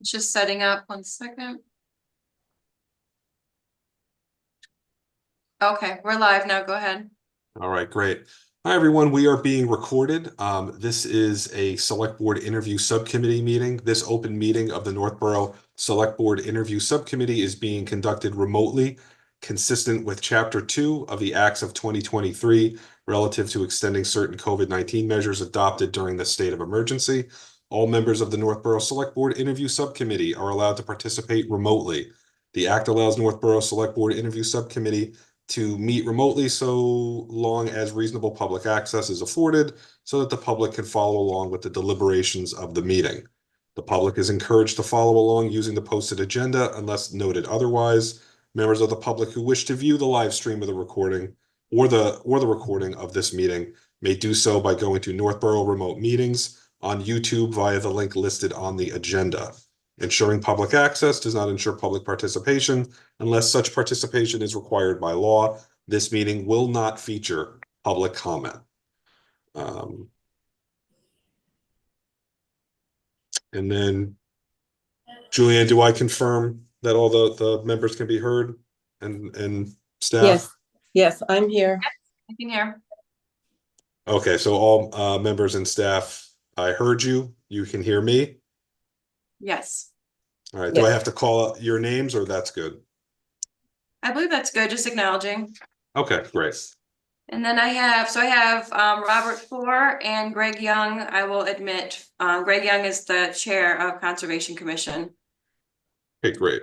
Just setting up 1 second. Okay, we're live now. Go ahead. All right, great. Hi, everyone. We are being recorded. This is a Select Board Interview Subcommittee meeting. This open meeting of the Northborough Select Board Interview Subcommittee is being conducted remotely, consistent with Chapter 2 of the Acts of 2023 relative to extending certain COVID-19 measures adopted during the state of emergency. All members of the Northborough Select Board Interview Subcommittee are allowed to participate remotely. The Act allows Northborough Select Board Interview Subcommittee to meet remotely so long as reasonable public access is afforded so that the public can follow along with the deliberations of the meeting. The public is encouraged to follow along using the posted agenda unless noted otherwise. Members of the public who wish to view the live stream of the recording or the recording of this meeting may do so by going to Northborough Remote Meetings on YouTube via the link listed on the agenda. Ensuring public access does not ensure public participation unless such participation is required by law. This meeting will not feature public comment. And then, Julianne, do I confirm that all the members can be heard and staff? Yes, yes, I'm here. I can hear. Okay, so all members and staff, I heard you. You can hear me? Yes. All right, Yes. do I have to call out your names or that's good? I believe that's good, just acknowledging. Okay, great. And then I have Robert Thor and Greg Young. I will admit, Greg Young is the chair of Conservation Commission. Okay, great.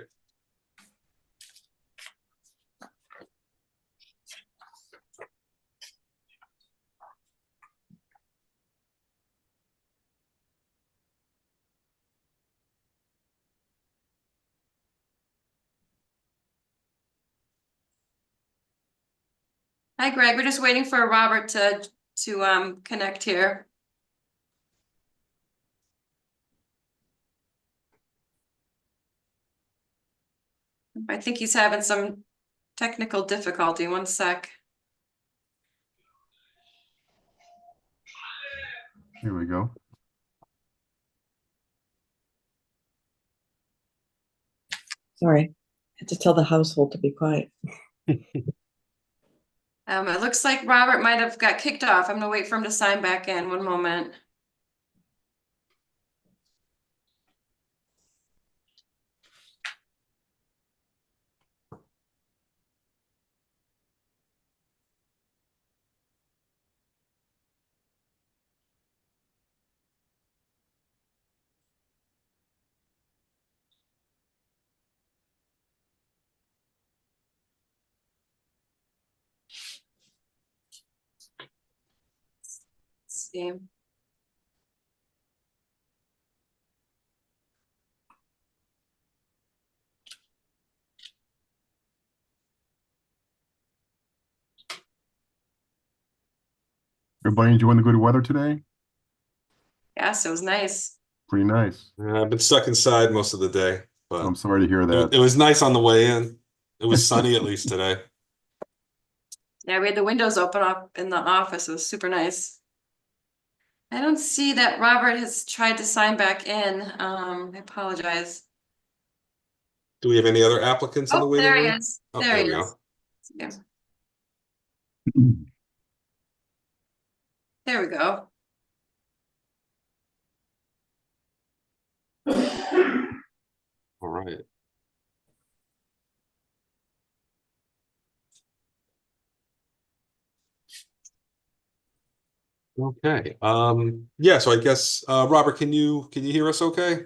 Hi, Greg. We're just waiting for Robert to connect here. I think he's having some technical difficulty. 1 sec. Here we go. Sorry, I had to tell the household to be quiet. It looks like Robert might have got kicked off. I'm gonna wait for him to sign back in. 1 moment. Let's see. Everybody enjoying the good weather today? Yes, it was nice. Pretty nice. I've been stuck inside most of the day, but I'm sorry to hear that. it was nice on the way in. It was sunny at least today. Yeah, we had the windows open up in the office. It was super nice. I don't see that Robert has tried to sign back in. I apologize. Do we have any other applicants in the Oh, waiting there room? he is. Oh, There there he we is. go. Yeah. There we go. All right. Okay. Yeah, so I guess Robert, can you hear us okay?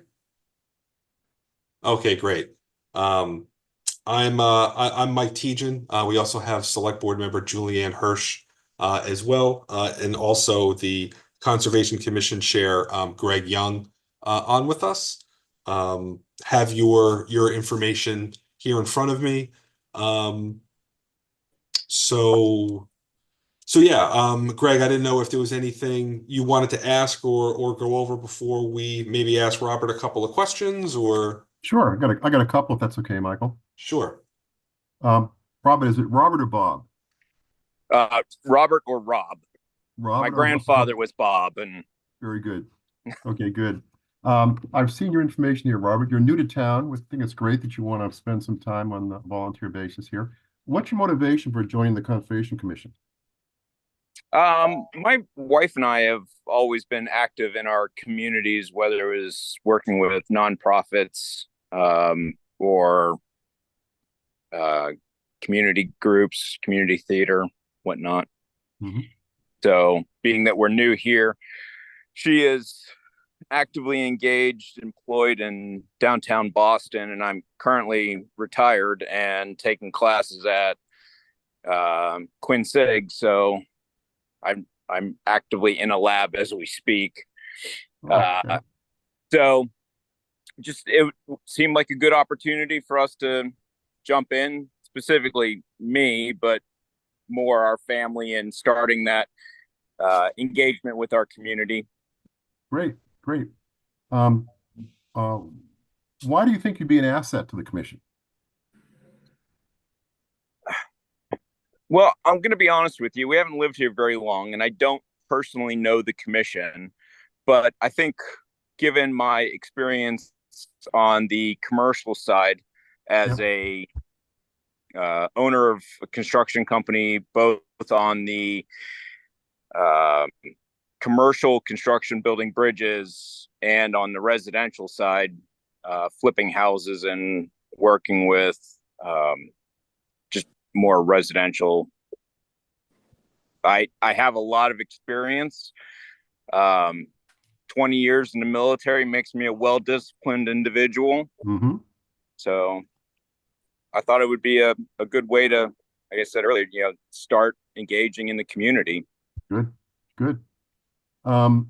Okay, great. I'm Mike Tejan. We also have Select Board Member Julianne Hirsch as well, and also the Conservation Commission Chair Greg Young on with us. Have your information here in front of me. So yeah, Greg, I didn't know if there was anything you wanted to ask or go over before we maybe ask Robert a couple of questions or. Sure, I got a couple if that's okay, Michael. Sure. Robert, is it Robert or Bob? Robert or Rob. Robert My or grandfather Bob? was Bob, and Very good. Okay, good. I've seen your information here, Robert. You're new to town. I think it's great that you want to spend some time on a volunteer basis here. What's your motivation for joining the Conservation Commission? My wife and I have always been active in our communities, whether it was working with nonprofits, or community groups, community theater, whatnot. Mhm. So being that we're new here, she is actively engaged, employed in downtown Boston, and I'm currently retired and taking classes at Quinn Sig. So I'm actively in a lab as we speak. Oh, okay. So just it seemed like a good opportunity for us to jump in, specifically me, but more our family, and starting that engagement with our community. Great, great. Um, uh, why do you think you'd be an asset to the commission? Well, I'm going to be honest with you. We haven't lived here very long, and I don't personally know the commission, but I think given my experience on the commercial side as a owner of a construction company, both on the uh, commercial construction, building bridges, and on the residential side, flipping houses and working with just more residential. I have a lot of experience. 20 years in the military makes me a well-disciplined individual. Mm-hmm. So I thought it would be a good way to, like I said earlier, start engaging in the community. Good, good. So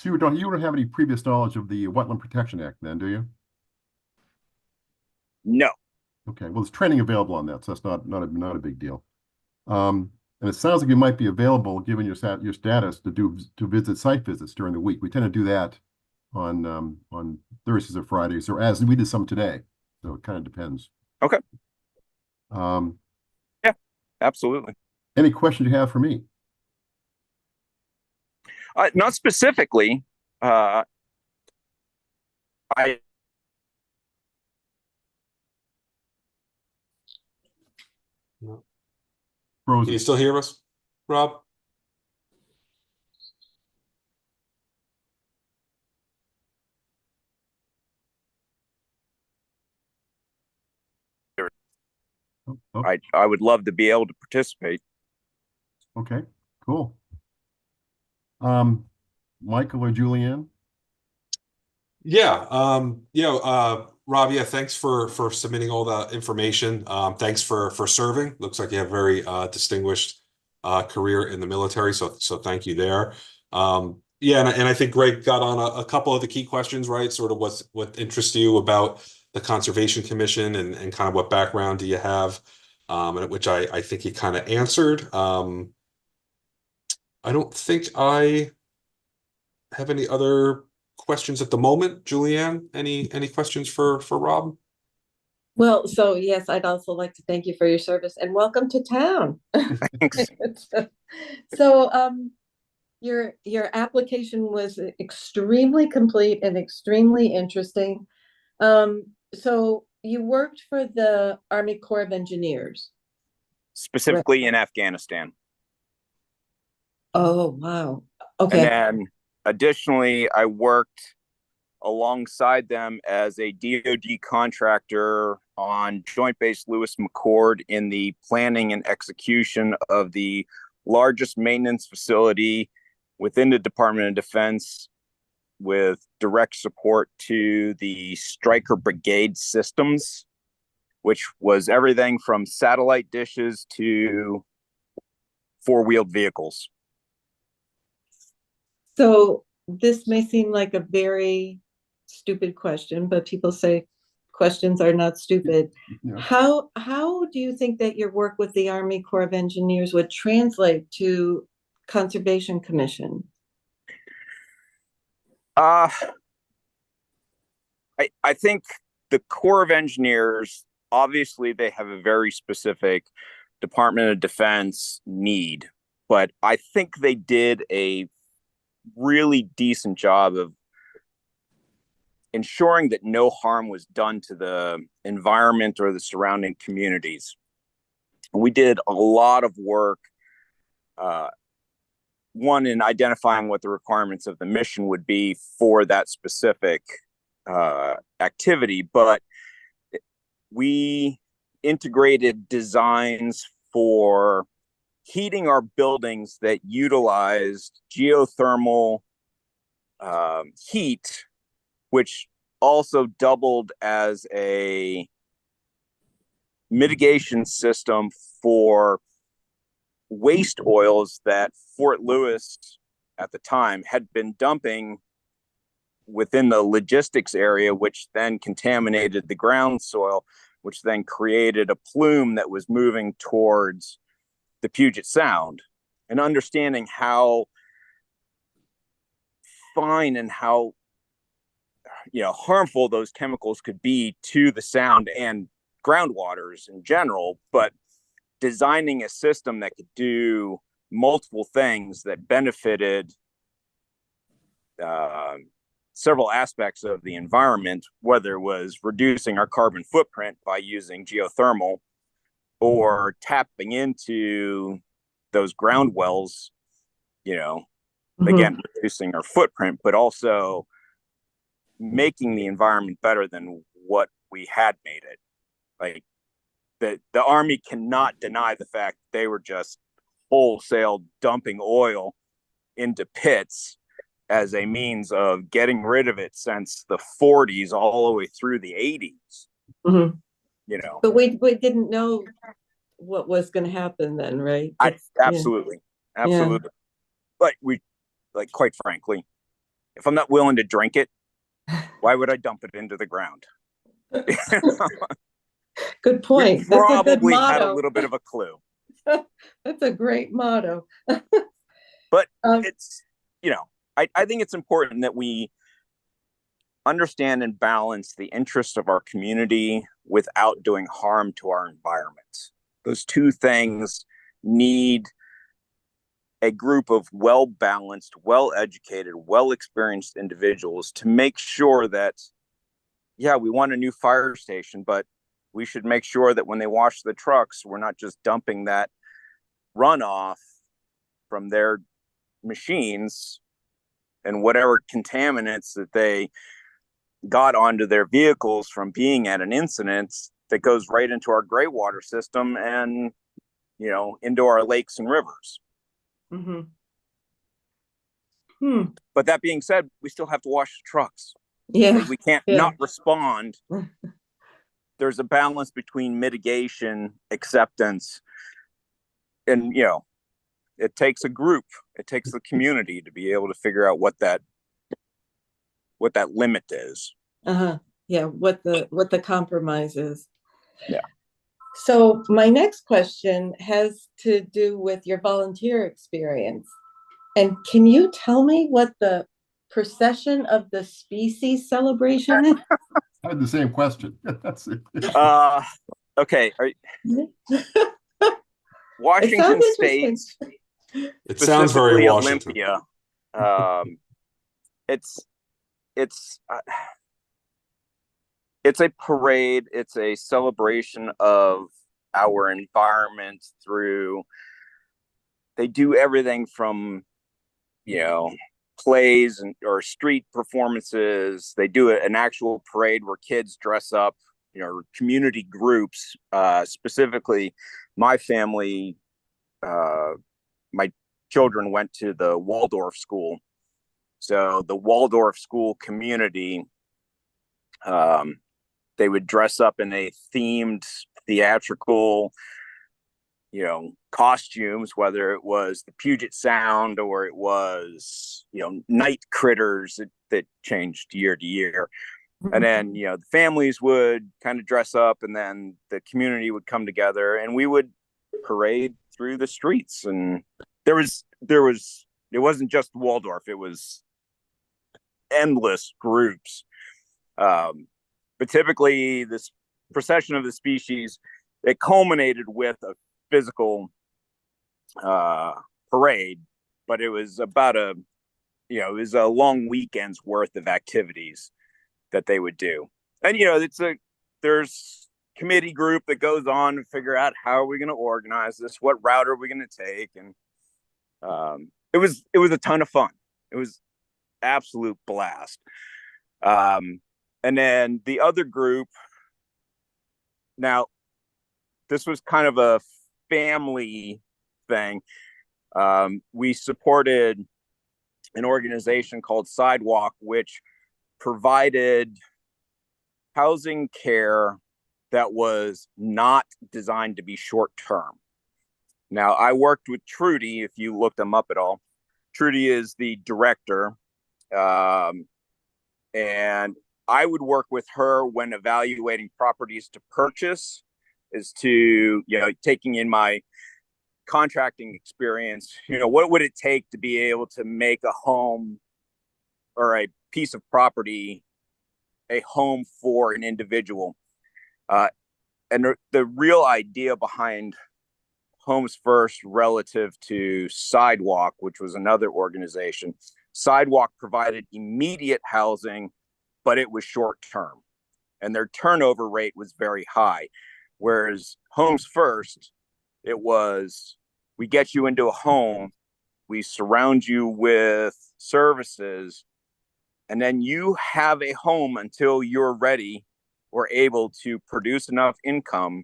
you don't have any previous knowledge of the Wetland Protection Act then, do you? No. Okay, well, there's training available on that, so that's not a big deal. And it sounds like you might be available, given your status, to visit site visits during the week. We tend to do that on Thursdays or Fridays, or as we did some today. So it kind of depends. Okay. Um, Yeah, absolutely. any questions you have for me? Not specifically. I No. Can Frozen. you still hear us, Rob? Oh, I would love to be able to participate. okay, cool. Michael or Julianne? Rob, yeah, thanks for submitting all the information. Thanks for serving. Looks like you have a very distinguished career in the military, so thank you there. And I think Greg got on a couple of the key questions, right? Sort of what interests you about the Conservation Commission, and kind of what background do you have, and which I think he kind of answered. I don't think I have any other questions at the moment. Julianne, any questions for Rob? Well, so yes, I'd also like to thank you for your service and welcome to town. Thanks. So, your application was extremely complete and extremely interesting. So you worked for the Army Corps of Engineers. Specifically in Afghanistan. Oh, wow. And Okay. then additionally, I worked alongside them as a DoD contractor on Joint Base Lewis McChord in the planning and execution of the largest maintenance facility within the Department of Defense, with direct support to the Stryker Brigade systems, which was everything from satellite dishes to four-wheeled vehicles. So this may seem like a very stupid question, but people say questions are not stupid. Yeah. How do you think that your work with the Army Corps of Engineers would translate to Conservation Commission? I think the Corps of Engineers, obviously they have a very specific Department of Defense need, but I think they did a really decent job of ensuring that no harm was done to the environment or the surrounding communities. We did a lot of work, one, in identifying what the requirements of the mission would be for that specific activity, but we integrated designs for heating our buildings that utilized geothermal heat, which also doubled as a mitigation system for waste oils that Fort Lewis at the time had been dumping within the logistics area, which then contaminated the ground soil, which then created a plume that was moving towards the Puget Sound. And understanding how fine and how harmful those chemicals could be to the sound and groundwaters in general, but designing a system that could do multiple things that benefited several aspects of the environment, whether it was reducing our carbon footprint by using geothermal or tapping into those ground wells, again, reducing our footprint, but also making the environment better than what we had made it. Like the Army cannot deny the fact they were just wholesale dumping oil into pits as a means of getting rid of it since the 40s all the way through the 80s. But we didn't know what was going to happen then, right? Absolutely. But quite frankly, if I'm not willing to drink it, why would I dump it into the ground? Good point. We That's a good probably had a motto. little bit of a clue. That's a great motto. But it's, I think it's important that we understand and balance the interests of our community without doing harm to our environment. Those two things need a group of well-balanced, well-educated, well-experienced individuals to make sure that, we want a new fire station, but we should make sure that when they wash the trucks, we're not just dumping that runoff from their machines and whatever contaminants that they got onto their vehicles from being at an incident that goes right into our gray water system and, into our lakes and rivers. But that being said, we still have to wash the trucks. Yeah. We can't not respond. There's a balance between mitigation, acceptance, and, it takes a group, it takes the community to be able to figure out what that limit is. Yeah, what the compromise is. Yeah. So my next question has to do with your volunteer experience. And can you tell me what the procession of the species celebration is? I had the same question. That's it. Okay. Washington State. It sounds very Washington. Olympia. It's a parade. It's a celebration of our environment through. They do everything from, plays or street performances. They do an actual parade where kids dress up, community groups. Specifically, my family, my children went to the Waldorf school. So the Waldorf school community, they would dress up in a themed theatrical, costumes, whether it was the Puget Sound or it was, night critters that changed year to year. And then, the families would kind of dress up and then the community would come together and we would parade through the streets. And it wasn't just Waldorf, it was endless groups. But typically this procession of the species, it culminated with a physical parade, but it was about it was a long weekend's worth of activities. that they would do. And there's committee group that goes on to figure out how are we going to organize this, what route are we going to take, and it was a ton of fun. It was absolute blast. And then the other group, now this was kind of a family thing. We supported an organization called Sidewalk, which provided housing care that was not designed to be short term. Now, I worked with Trudy, if you looked them up at all. Trudy is the director, and I would work with her when evaluating properties to purchase, is to, taking in my contracting experience, what would it take to be able to make a home or a piece of property a home for an individual. And the real idea behind Homes First relative to Sidewalk, which was another organization, Sidewalk provided immediate housing, but it was short term, and their turnover rate was very high. Whereas Homes First, it was, we get you into a home, we surround you with services, and then you have a home until you're ready or able to produce enough income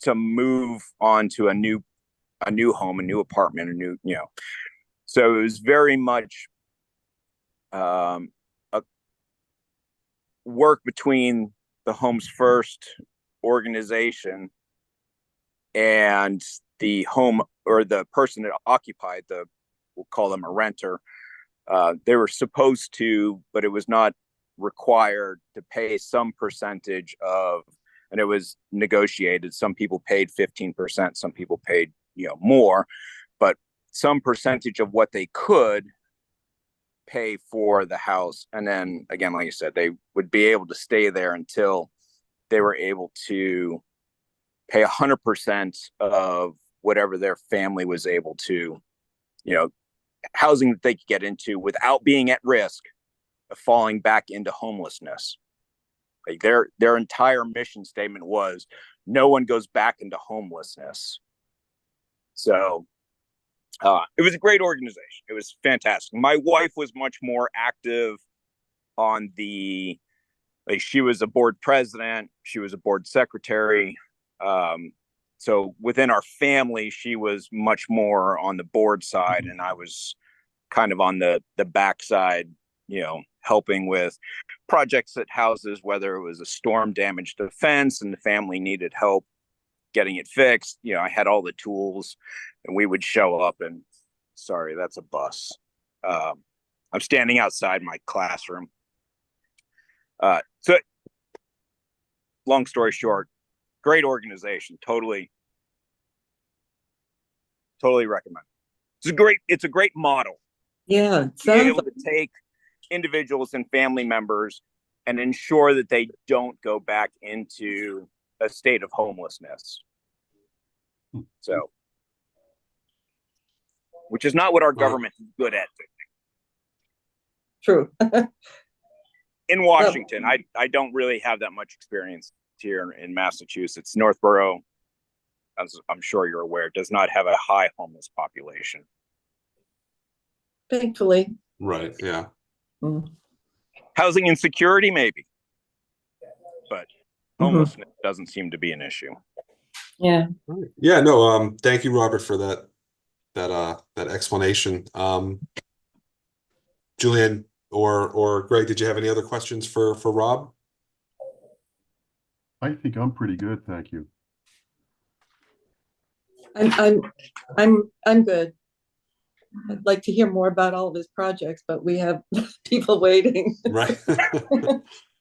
to move on to a new home, a new apartment, a new, So it was very much a work between the Homes First organization and the home, or the person that occupied we'll call them a renter. They were supposed to, but it was not required to pay some percentage of, and it was negotiated. Some people paid 15%, some people paid, more, but some percentage of what they could pay for the house. And then again, like I said, they would be able to stay there until they were able to pay 100% of whatever their family was able to, housing that they could get into without being at risk of falling back into homelessness. Like their entire mission statement was, no one goes back into homelessness. So it was a great organization. It was fantastic. My wife was much more active on she was a board president, she was a board secretary. So within our family, she was much more on the board side, and I was kind of on the backside, helping with projects at houses, whether it was a storm damaged fence and the family needed help getting it fixed. I had all the tools, and we would show up and, sorry, that's a bus. I'm standing outside my classroom. So long story short, great organization. Totally recommend. It's a great model. Yeah, Be able to take individuals and family members and ensure that they don't go back into a state of homelessness. So, which is not what our government is good at. true. In Washington, I don't really have that much experience here in Massachusetts. Northborough, as I'm sure you're aware, does not have a high homeless population. Thankfully. Right. Yeah. Housing insecurity, maybe, but homelessness doesn't seem to be an issue. Yeah. Yeah. No. Thank you, Robert, for that explanation. Julian or Greg, did you have any other questions for Rob? I think I'm pretty good, thank you. I'm good. I'd like to hear more about all of his projects, but we have people waiting. Right.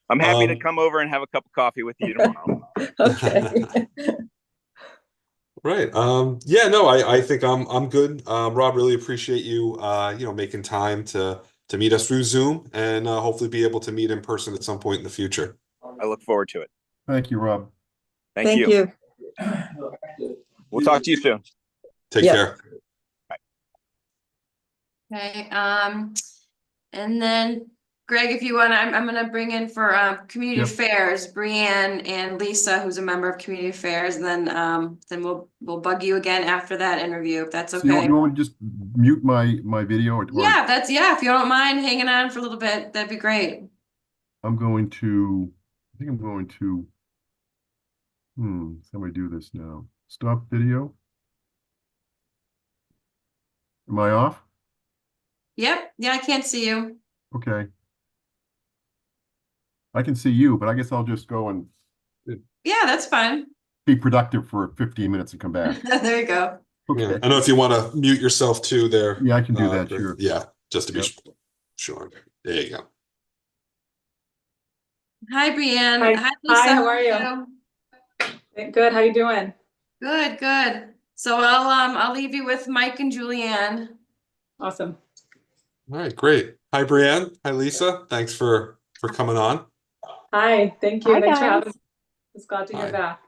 I'm happy to come over and have a cup of coffee with you tomorrow. Okay. Right. Yeah, no, I think I'm good. Rob, really appreciate you making time to meet us through Zoom, and hopefully be able to meet in person at some point in the future. I look forward to it. Thank you, Rob. Thank you. We'll talk to you soon. Take care. Okay, and then Greg, if you want, I'm gonna bring in for community Yep. affairs, Brianne and Lisa, who's a member of community affairs, and then we'll bug you again after that interview, if that's So you okay. want me to just mute my video or Yeah, if you don't mind hanging on for a little bit, that'd be great. I think I'm going to, somebody do this now. Stop video. Am I off? Yep, yeah, I can't see you. Okay. I can see you, but I guess I'll just go and Yeah, that's fine. be productive for 15 minutes and come back. There you go. Yeah, Okay. I know if you want to mute yourself too there. Yeah, I can do that, sure. Yeah, just to be Yep. sure. There you go. Hi, Brianne. Hi. Hi, Lisa. Hi, how are you? Good. How you doing? Good, good. So I'll leave you with Mike and Julianne. Awesome. All right, great. Hi, Brianne. Hi, Lisa. Thanks for coming on. Hi. Thank you. Hi, Thanks for guys. having me. It's glad to Hi. hear back.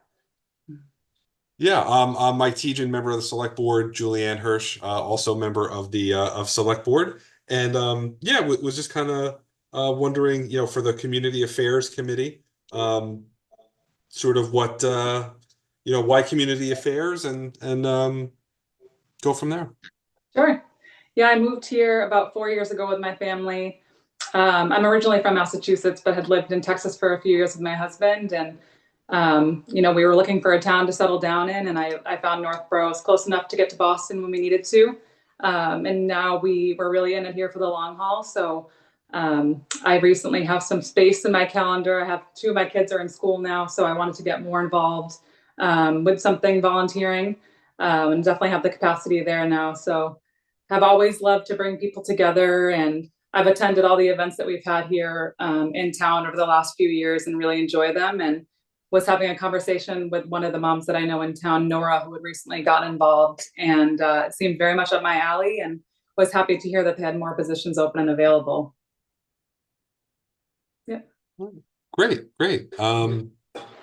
Yeah, I'm Mike Tejan, member of the Select Board. Julianne Hirsch, also member of the of Select Board, and yeah, was just kind of wondering, for the Community Affairs Committee, sort of what why Community Affairs, and go from there. Sure. Yeah, I moved here about 4 years ago with my family. I'm originally from Massachusetts, but had lived in Texas for a few years with my husband. And, we were looking for a town to settle down in, and I found Northborough was close enough to get to Boston when we needed to. And now we're really in it here for the long haul. So I recently have some space in my calendar. I have 2 of my kids are in school now, so I wanted to get more involved with something volunteering, and definitely have the capacity there now. So have always loved to bring people together, and I've attended all the events that we've had here in town over the last few years and really enjoy them. And was having a conversation with one of the moms that I know in town, Nora, who had recently gotten involved, and it seemed very much up my alley, and was happy to hear that they had more positions open and available. Yeah. Great.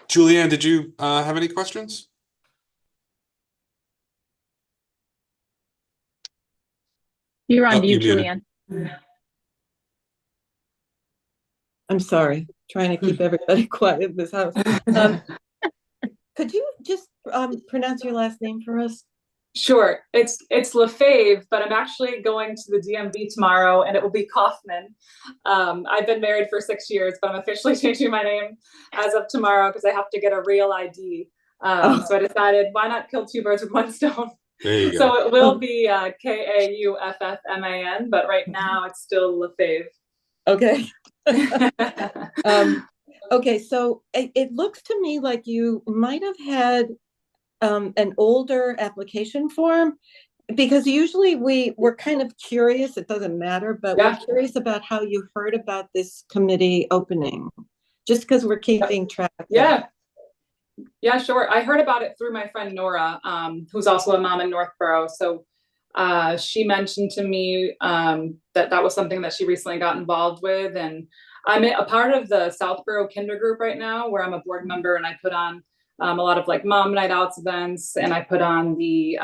Julianne, did you have any questions? You're on Oh, mute, you muted. Julianne. I'm sorry, trying to keep everybody quiet in this house. Could you just pronounce your last name for us? Sure. It's Lefebvre, but I'm actually going to the DMV tomorrow, and it will be Kaufman. I've been married for 6 years, but I'm officially changing my name as of tomorrow because I have to get a real ID. So I decided, why not kill 2 birds with 1 stone? There you go. So it will be Kauffman, but right now it's still Lefebvre. Okay. Okay, so it looks to me like you might have had an older application form, because usually we're kind of curious, it doesn't matter, but Yeah. we're curious about how you heard about this committee opening, just because we're keeping track. Yeah, sure. I heard about it through my friend Nora, who's also a mom in Northborough. So she mentioned to me that was something that she recently got involved with. And I'm a part of the Southborough Kinder Group right now, where I'm a board member, and I put on a lot of like mom night outs events, and I put on the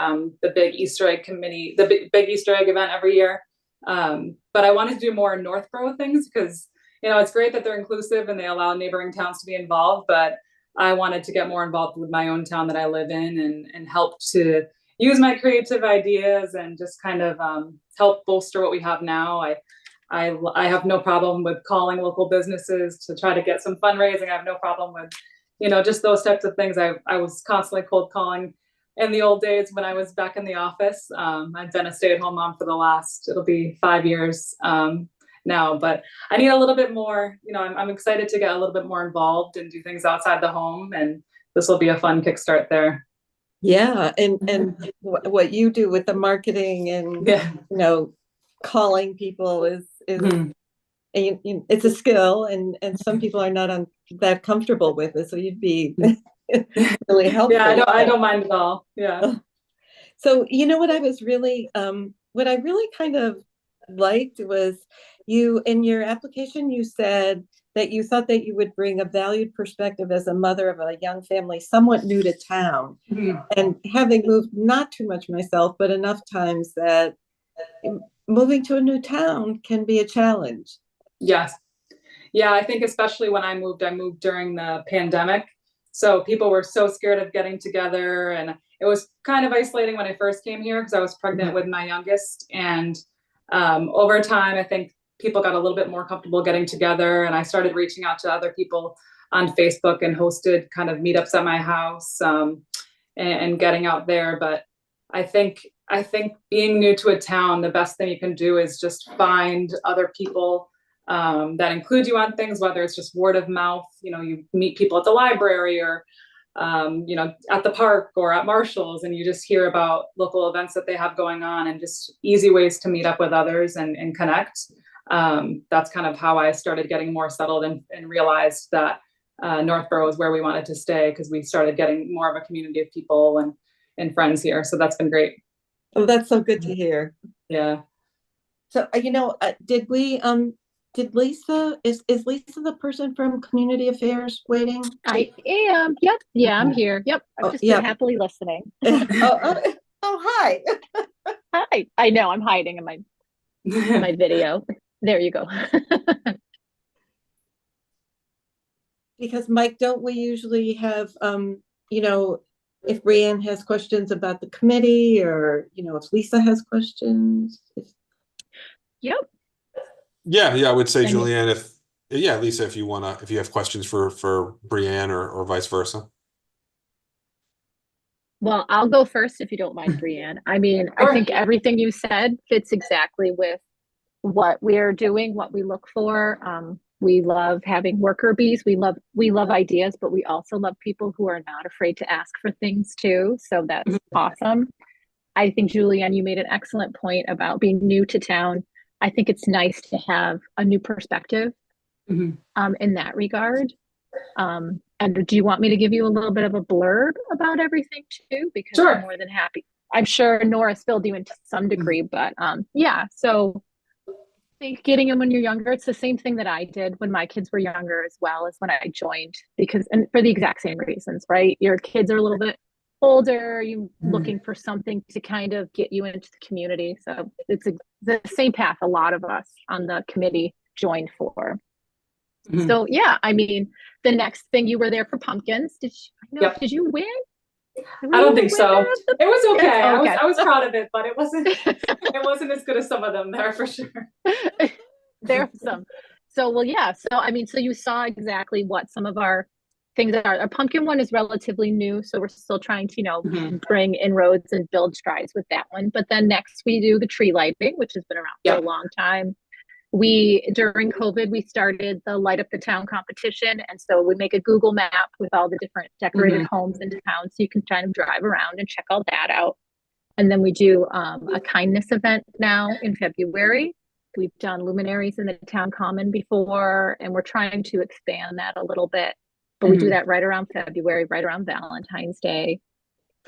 big Easter egg committee, the big Easter egg event every year. But I wanted to do more Northborough things because, it's great that they're inclusive and they allow neighboring towns to be involved, but I wanted to get more involved with my own town that I live in, and help to use my creative ideas and just kind of help bolster what we have now. I have no problem with calling local businesses to try to get some fundraising. I have no problem with, just those types of things. I was constantly cold calling in the old days when I was back in the office. I've been a stay-at-home mom for it'll be 5 years now, but I need a little bit more, I'm excited to get a little bit more involved and do things outside the home, and this will be a fun kickstart there. Yeah, and what you do with the marketing and calling people is it's a skill, and some people are not that comfortable with it, so you'd be really helpful. Yeah, I don't mind at all. Yeah. So what I really kind of liked was you, in your application, you said that you thought that you would bring a valued perspective as a mother of a young family somewhat new to town. And having moved not too much myself, but enough times that moving to a new town can be a challenge. Yes. Yeah, I think especially when I moved during the pandemic. So people were so scared of getting together, and it was kind of isolating when I first came here because I was pregnant with my youngest. And over time, I think people got a little bit more comfortable getting together, and I started reaching out to other people on Facebook and hosted kind of meetups at my house, and getting out there. But I think being new to a town, the best thing you can do is just find other people that include you on things, whether it's just word of mouth, you meet people at the library or, at the park or at Marshall's, and you just hear about local events that they have going on and just easy ways to meet up with others and connect. That's kind of how I started getting more settled and realized that Northborough is where we wanted to stay because we started getting more of a community of people and friends here. So that's been great. Oh, that's so good to hear. Yeah. So, did Lisa, is Lisa the person from Community Affairs waiting? I am. Yep. Yeah, I'm here. Yep. I've just been happily listening. Hi. Hi. I know I'm hiding in my video. There you go. Because Mike, don't we usually have, if Brianne has questions about the committee or, if Lisa has questions? Yep. Yeah, I would say, Julianne, Lisa, if you have questions for Brianne or vice versa. Well, I'll go first if you don't mind, Brianne. I mean, I think everything you said fits exactly with what we're doing, what we look for. We love having worker bees. We love ideas, but we also love people who are not afraid to ask for things too. So that's awesome. I think, Julianne, you made an excellent point about being new to town. I think it's nice to have a new perspective in that regard. And do you want me to give you a little bit of a blurb about everything too? Because sure. I'm more than happy. I'm sure Nora filled you in to some degree, but so I think getting them when you're younger, it's the same thing that I did when my kids were younger as well as when I joined, and for the exact same reasons, right? Your kids are a little bit older, you looking for something to kind of get you into the community. So it's the same path a lot of us on the committee joined for. So yeah, I mean, the next thing, you were there for pumpkins. Did you win? I don't think so. It was okay. Okay. I was proud of it, but it wasn't as good as some of them there for sure. There's some. So well, yeah. So I mean, so you saw exactly what some of our things are. Our pumpkin one is relatively new, so we're still trying to bring inroads and build strides with that one. But then next we do the tree lighting, which has been around for a long time. During COVID, we started the Light Up the Town competition. And so we make a Google map with all the different decorated homes in town. So you can kind of drive around and check all that out. And then we do a kindness event now in February. We've done luminaries in the town common before, and we're trying to expand that a little bit. But we do that right around February, right around Valentine's Day.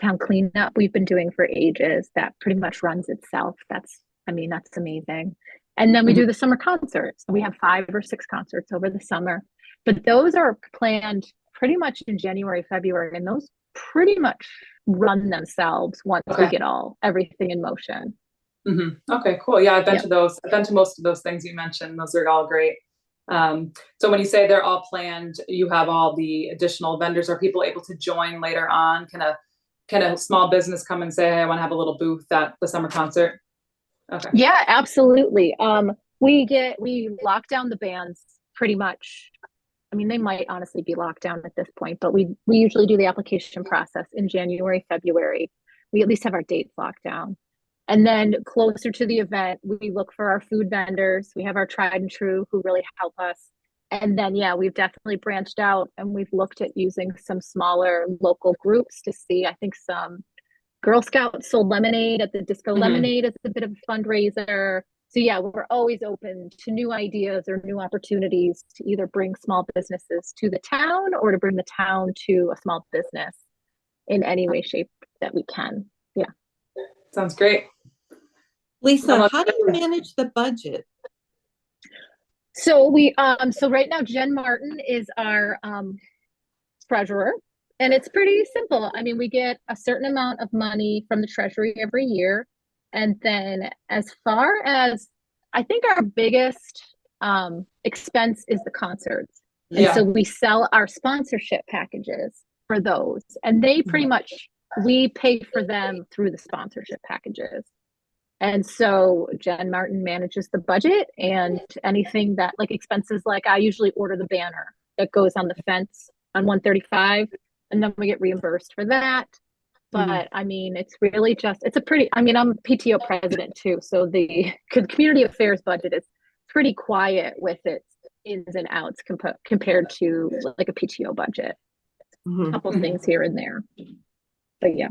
Town cleanup we've been doing for ages. That pretty much runs itself. That's amazing. And then we do the summer concerts. We have 5 or 6 concerts over the summer, but those are planned pretty much in January, February, and those pretty much run themselves once we get everything in motion. Okay, cool. Yeah, I've been to those. I've been to most of those things you mentioned. Those are all great. So when you say they're all planned, you have all the additional vendors. Are people able to join later on? Can a small business come and say, hey, I want to have a little booth at the summer concert? Okay. Yeah, absolutely. We lock down the bands pretty much. I mean, they might honestly be locked down at this point, but we usually do the application process in January, February. We at least have our dates locked down. And then closer to the event, we look for our food vendors. We have our tried and true who really help us. And then, we've definitely branched out and we've looked at using some smaller local groups to see, I think some Girl Scouts sold lemonade at the Disco Lemonade as a bit of a fundraiser. So we're always open to new ideas or new opportunities to either bring small businesses to the town or to bring the town to a small business in any way, shape that we can. Yeah. Sounds great. Lisa, how do you manage the budget? So so right now Jen Martin is our treasurer. And it's pretty simple. I mean, we get a certain amount of money from the Treasury every year. And then as far as, I think our biggest expense is the concerts. And so we sell our sponsorship packages for those, and they pretty much, we pay for them through the sponsorship packages. And so Jen Martin manages the budget, and anything that like expenses, like I usually order the banner that goes on the fence on 135, and then we get reimbursed for that. But I mean, it's really just, it's a pretty, I mean, I'm PTO president too. So the community affairs budget is pretty quiet with its ins and outs compared to like a PTO budget. A couple things here and there. But yeah.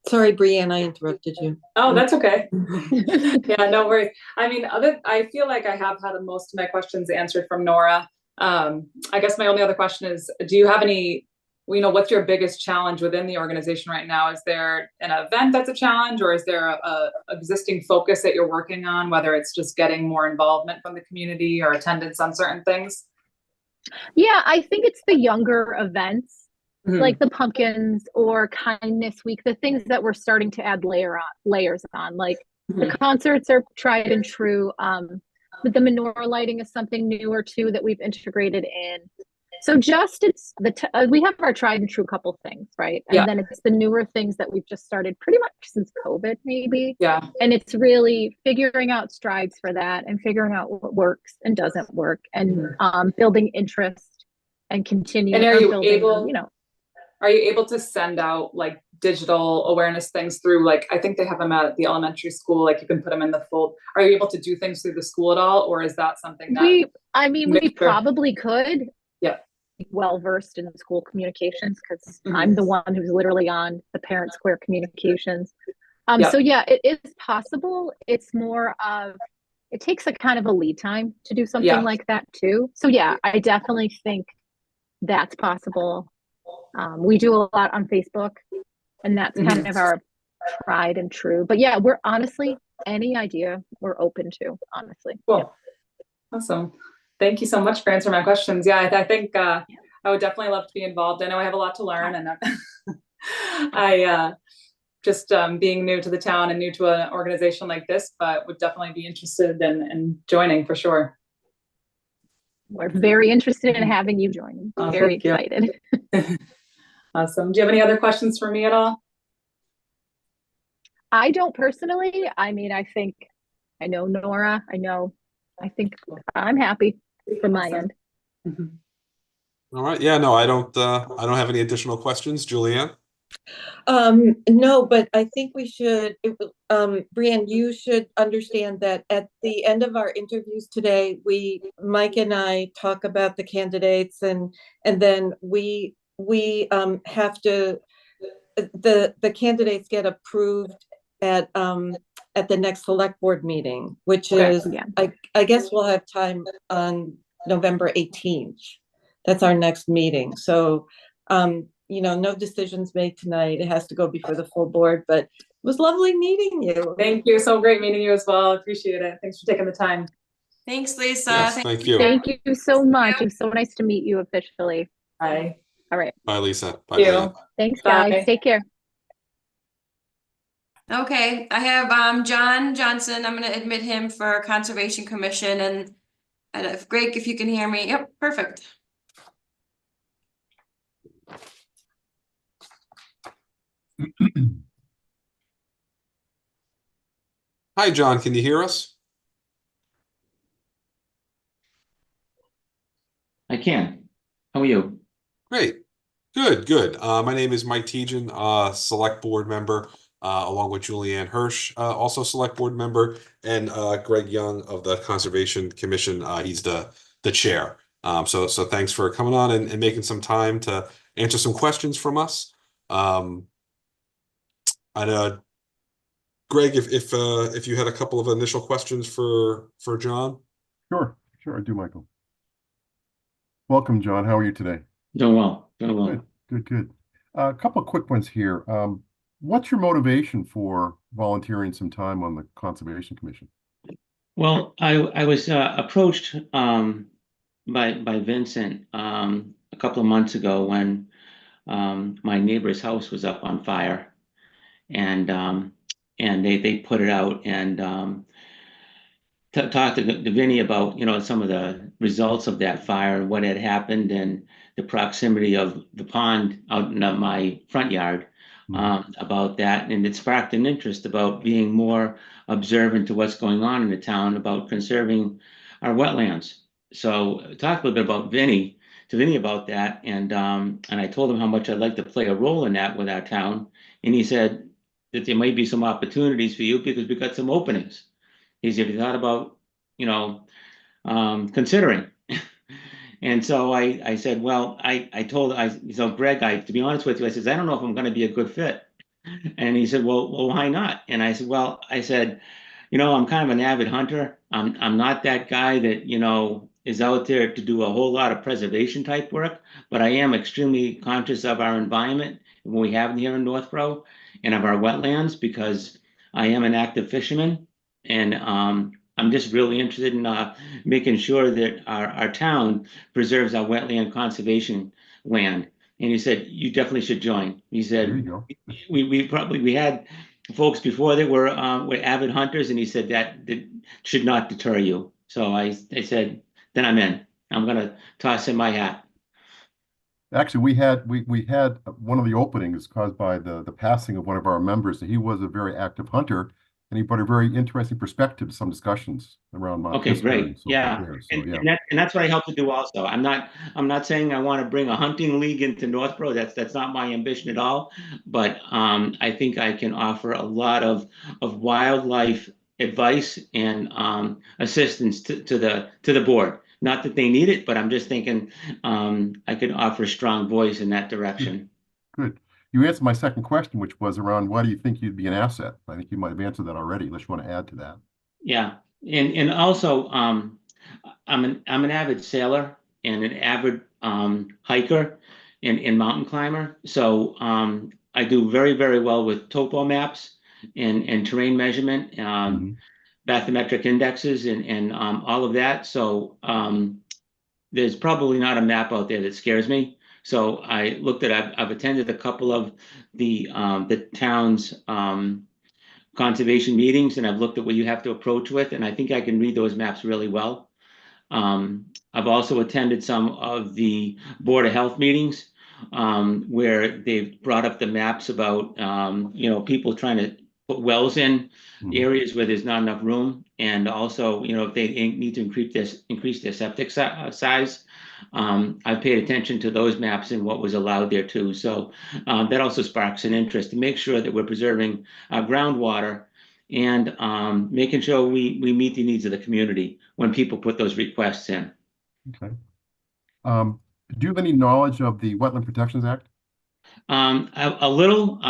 Sorry, Brianne, I interrupted you. Oh, that's okay. Yeah, no worries. I mean, I feel like I have had most of my questions answered from Nora. I guess my only other question is, do you have any, what's your biggest challenge within the organization right now? Is there an event that's a challenge, or is there a existing focus that you're working on, whether it's just getting more involvement from the community or attendance on certain things? Yeah, I think it's the younger events, like the pumpkins or kindness week, the things that we're starting to add layers on. Like the concerts are tried and true. But the menorah lighting is something new or two that we've integrated in. So just it's we have our tried and true couple things, right? And then it's the newer things that we've just started pretty much since COVID, maybe. Yeah. And it's really figuring out strides for that and figuring out what works and doesn't work, and building interest and continuing. And are you building, able, are you able to send out like digital awareness things through, like, I think they have them at the elementary school, like you can put them in the fold. Are you able to do things through the school at all? Or is that something that we probably could. Yeah. Well versed in school communications, because I'm the one who's literally on the Parent Square communications. So yeah, it is possible. It's more of, it takes a kind of a lead time to do something like that too. So yeah, I definitely think that's possible. We do a lot on Facebook, and that's kind of our tried and true. But yeah, we're honestly, any idea we're open to, honestly. Cool. Yeah. Awesome. Thank you so much for answering my questions. Yeah, I think I would definitely love to be involved. I know I have a lot to learn, and I just being new to the town and new to an organization like this, but would definitely be interested in joining for sure. We're very interested in having you join. Very excited. Awesome. Do you have any other questions for me at all? I don't personally. I mean, I think I know Nora. I think I'm happy from my end. All right. Yeah, no, I don't have any additional questions. Julianne? No, but I think we should, Brianne, you should understand that at the end of our interviews today, Mike and I talk about the candidates, and then we have to, the candidates get approved at the next select board meeting, which is, I guess we'll have time on November 18th. That's our next meeting. So, no decisions made tonight. It has to go before the full board, but it was lovely meeting you. Thank you. So great meeting you as well. Appreciate it. Thanks for taking the time. Thanks, Lisa. Yes, thank you. Thank you so much. It was so nice to meet you officially. Bye. All right. Bye, Lisa. Bye, Thank you. Leanne. Thanks, guys. Bye. Take care. Okay, I have John Johnson. I'm going to admit him for Conservation Commission, and if Greg, if you can hear me. Yep, perfect. Hi, John. Can you hear us? I can. How are you? Great. Good. My name is Mike Tejan, Select Board member, along with Julianne Hirsch, also Select Board member, and Greg Young of the Conservation Commission. He's the chair. So thanks for coming on and making some time to answer some questions from us. Greg, if you had a couple of initial questions for John. Sure, I do, Michael. Welcome, John. How are you today? Doing well. Doing well. Good. A couple of quick ones here. What's your motivation for volunteering some time on the Conservation Commission? Well, I was approached by Vincent a couple of months ago when my neighbor's house was up on fire, and they put it out, and talked to Vinny about, some of the results of that fire, what had happened, and the proximity of the pond out in my front yard, about that. And it sparked an interest about being more observant to what's going on in the town about conserving our wetlands. So I talked a little bit about Vinny about that, and I told him how much I'd like to play a role in that with our town, and he said that there might be some opportunities for you because we've got some openings. He said, have you thought about, considering? And so I said, well, Greg, to be honest with you, I said, I don't know if I'm going to be a good fit. And he said, well, why not? And I said, I'm kind of an avid hunter. I'm not that guy that, is out there to do a whole lot of preservation type work, but I am extremely conscious of our environment, what we have here in Northborough, and of our wetlands, because I am an active fisherman. And I'm just really interested in making sure that our town preserves our wetland conservation land. And he said, you definitely should join. He There you said, go. we had folks before that were avid hunters, and he said that should not deter you. So I said, then I'm in. I'm gonna toss in my hat. Actually, we had one of the openings caused by the passing of one of our members. He was a very active hunter, and he brought a very interesting perspective to some discussions around Mount Okay, Pisgah great. and so Yeah. forth there. So yeah. And that's what I help to do also. I'm not saying I want to bring a hunting league into Northborough. That's not my ambition at all. But I think I can offer a lot of wildlife advice and assistance to the board. Not that they need it, but I'm just thinking I could offer a strong voice in that direction. Good. You answered my second question, which was around why do you think you'd be an asset? I think you might have answered that already, unless you want to add to that. Yeah, and also I'm an avid sailor and an avid hiker and mountain climber. So I do very, very well with topo maps and terrain measurement, bathymetric indexes and all of that. So there's probably not a map out there that scares me. So I looked at I've attended a couple of the town's conservation meetings, and I've looked at what you have to approach with, and I think I can read those maps really well. I've also attended some of the Board of Health meetings where they've brought up the maps about people trying to put wells in areas where there's not enough room, and also if they need to increase their septic size. I've paid attention to those maps and what was allowed there too. So that also sparks an interest to make sure that we're preserving our groundwater and making sure we meet the needs of the community when people put those requests in. Okay. Do you have any knowledge of the Wetland Protections Act? A little.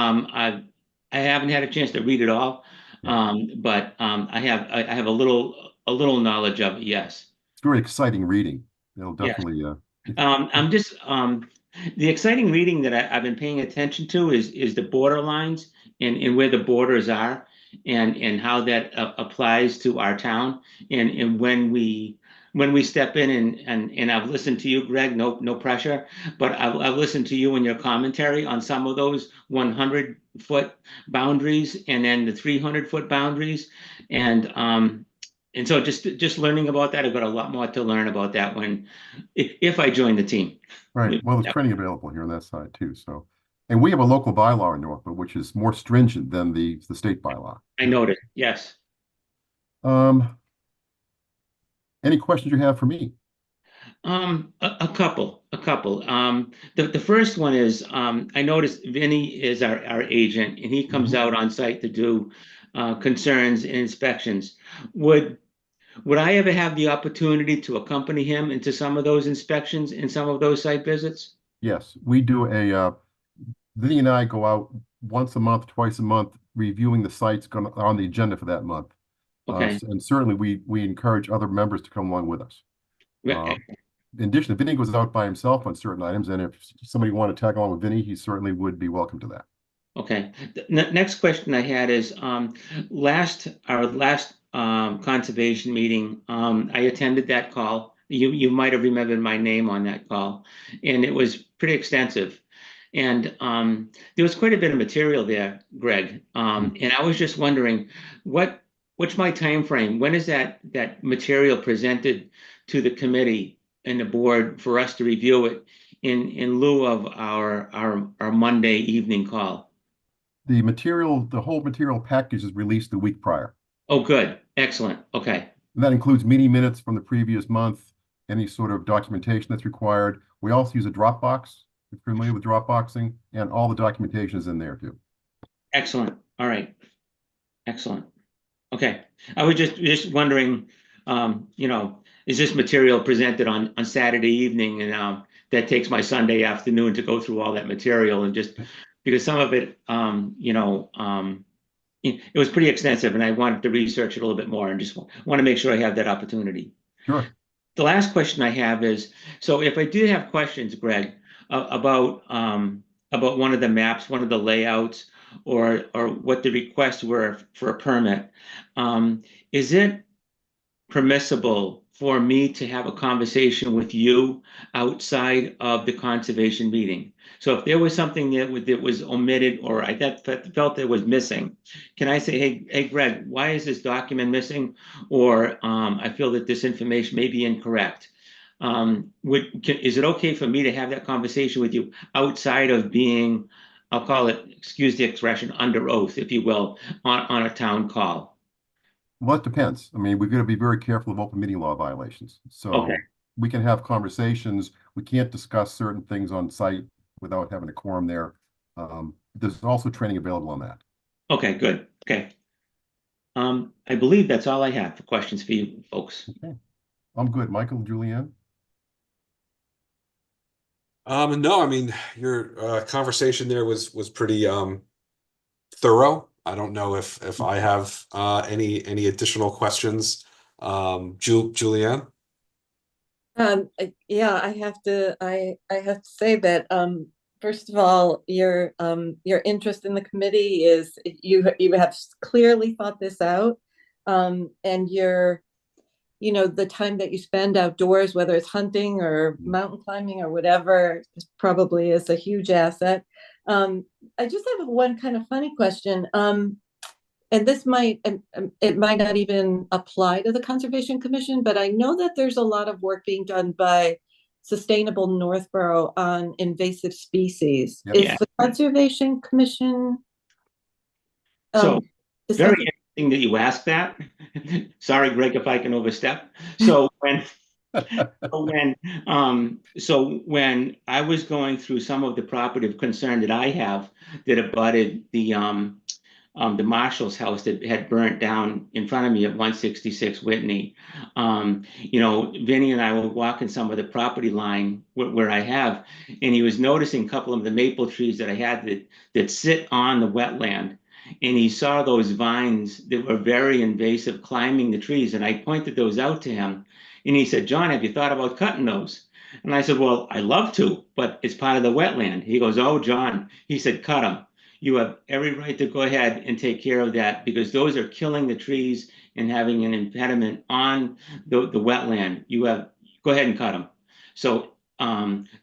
I haven't had a chance to read it all, but I have a little knowledge of it. Yes. It's very exciting reading. It'll definitely. I'm just the exciting reading that I've been paying attention to is the border lines and where the borders are and how that applies to our town and when we step in and I've listened to you, Greg, no pressure, but I've listened to you and your commentary on some of those 100-foot boundaries and then the 300-foot boundaries. And so just learning about that, I've got a lot more to learn about that if I join the team. Right. Well, there's training available here on that side too. So, and we have a local bylaw in Northborough, which is more stringent than the state bylaw. I noticed. Yes. Any questions you have for me? A couple. The first one is I noticed Vinny is our agent, and he comes out on site to do concerns and inspections. Would I ever have the opportunity to accompany him into some of those inspections and some of those site visits? Yes, we do Vinny and I go out once a month, twice a month, reviewing the sites on the agenda for that month. Okay. And certainly we encourage other members to come along with us. Right. In addition, Vinny goes out by himself on certain items, and if somebody wanted to tag along with Vinny, he certainly would be welcome to that. Okay. The next question I had is our last conservation meeting. I attended that call. You might have remembered my name on that call, and it was pretty extensive. And there was quite a bit of material there, Greg. And I was just wondering what what's my time frame? When is that material presented to the committee and the board for us to review it in lieu of our Monday evening call? The whole material package is released the week prior. Oh, good. Excellent. Okay. And that includes meeting minutes from the previous month, any sort of documentation that's required. We also use a Dropbox. If you're familiar with Dropboxing, and all the documentation is in there too. Excellent. All right. Excellent. Okay. I was just wondering, is this material presented on Saturday evening, and that takes my Sunday afternoon to go through all that material, and just because some of it, it was pretty extensive, and I wanted to research it a little bit more, and just want to make sure I have that opportunity. Sure. The last question I have is, so if I do have questions, Greg, about one of the maps, one of the layouts, or what the requests were for a permit, is it permissible for me to have a conversation with you outside of the conservation meeting? So if there was something that was omitted, or I felt that was missing, can I say, hey, Greg, why is this document missing? Or I feel that this information may be incorrect. Is it okay for me to have that conversation with you outside of being, I'll call it, excuse the expression, under oath, if you will, on a town call? Well, it depends. I mean, we've got to be very careful of open meeting law violations. So Okay. we can have conversations. We can't discuss certain things on site without having a quorum there. There's also training available on that. Okay, good. Okay. I believe that's all I have for questions for you folks. Okay. I'm good. Michael, Julianne? No, I mean, your conversation there was pretty thorough. I don't know if I have any additional questions. Julianne? Yeah, I have to say that, first of all, your interest in the committee is, you have clearly thought this out. And the time that you spend outdoors, whether it's hunting or mountain climbing or whatever, probably is a huge asset. I just have one kind of funny question. And it might not even apply to the Conservation Commission, but I know that there's a lot of work being done by Sustainable Northborough on invasive species. Yep. Is Yeah. the Conservation Commission So is very something- interesting that you asked that. Sorry, Greg, if I can overstep. So when I was going through some of the property of concern that I have that abutted the marshal's house that had burnt down in front of me at 166 Whitney. Vinny and I were walking some of the property line where I have, and he was noticing a couple of the maple trees that I had that sit on the wetland. And he saw those vines that were very invasive climbing the trees. And I pointed those out to him. And he said, John, have you thought about cutting those? And I said, well, I'd love to, but it's part of the wetland. He goes, oh, John, he said, cut them. You have every right to go ahead and take care of that, because those are killing the trees and having an impediment on the wetland. Go ahead and cut them. So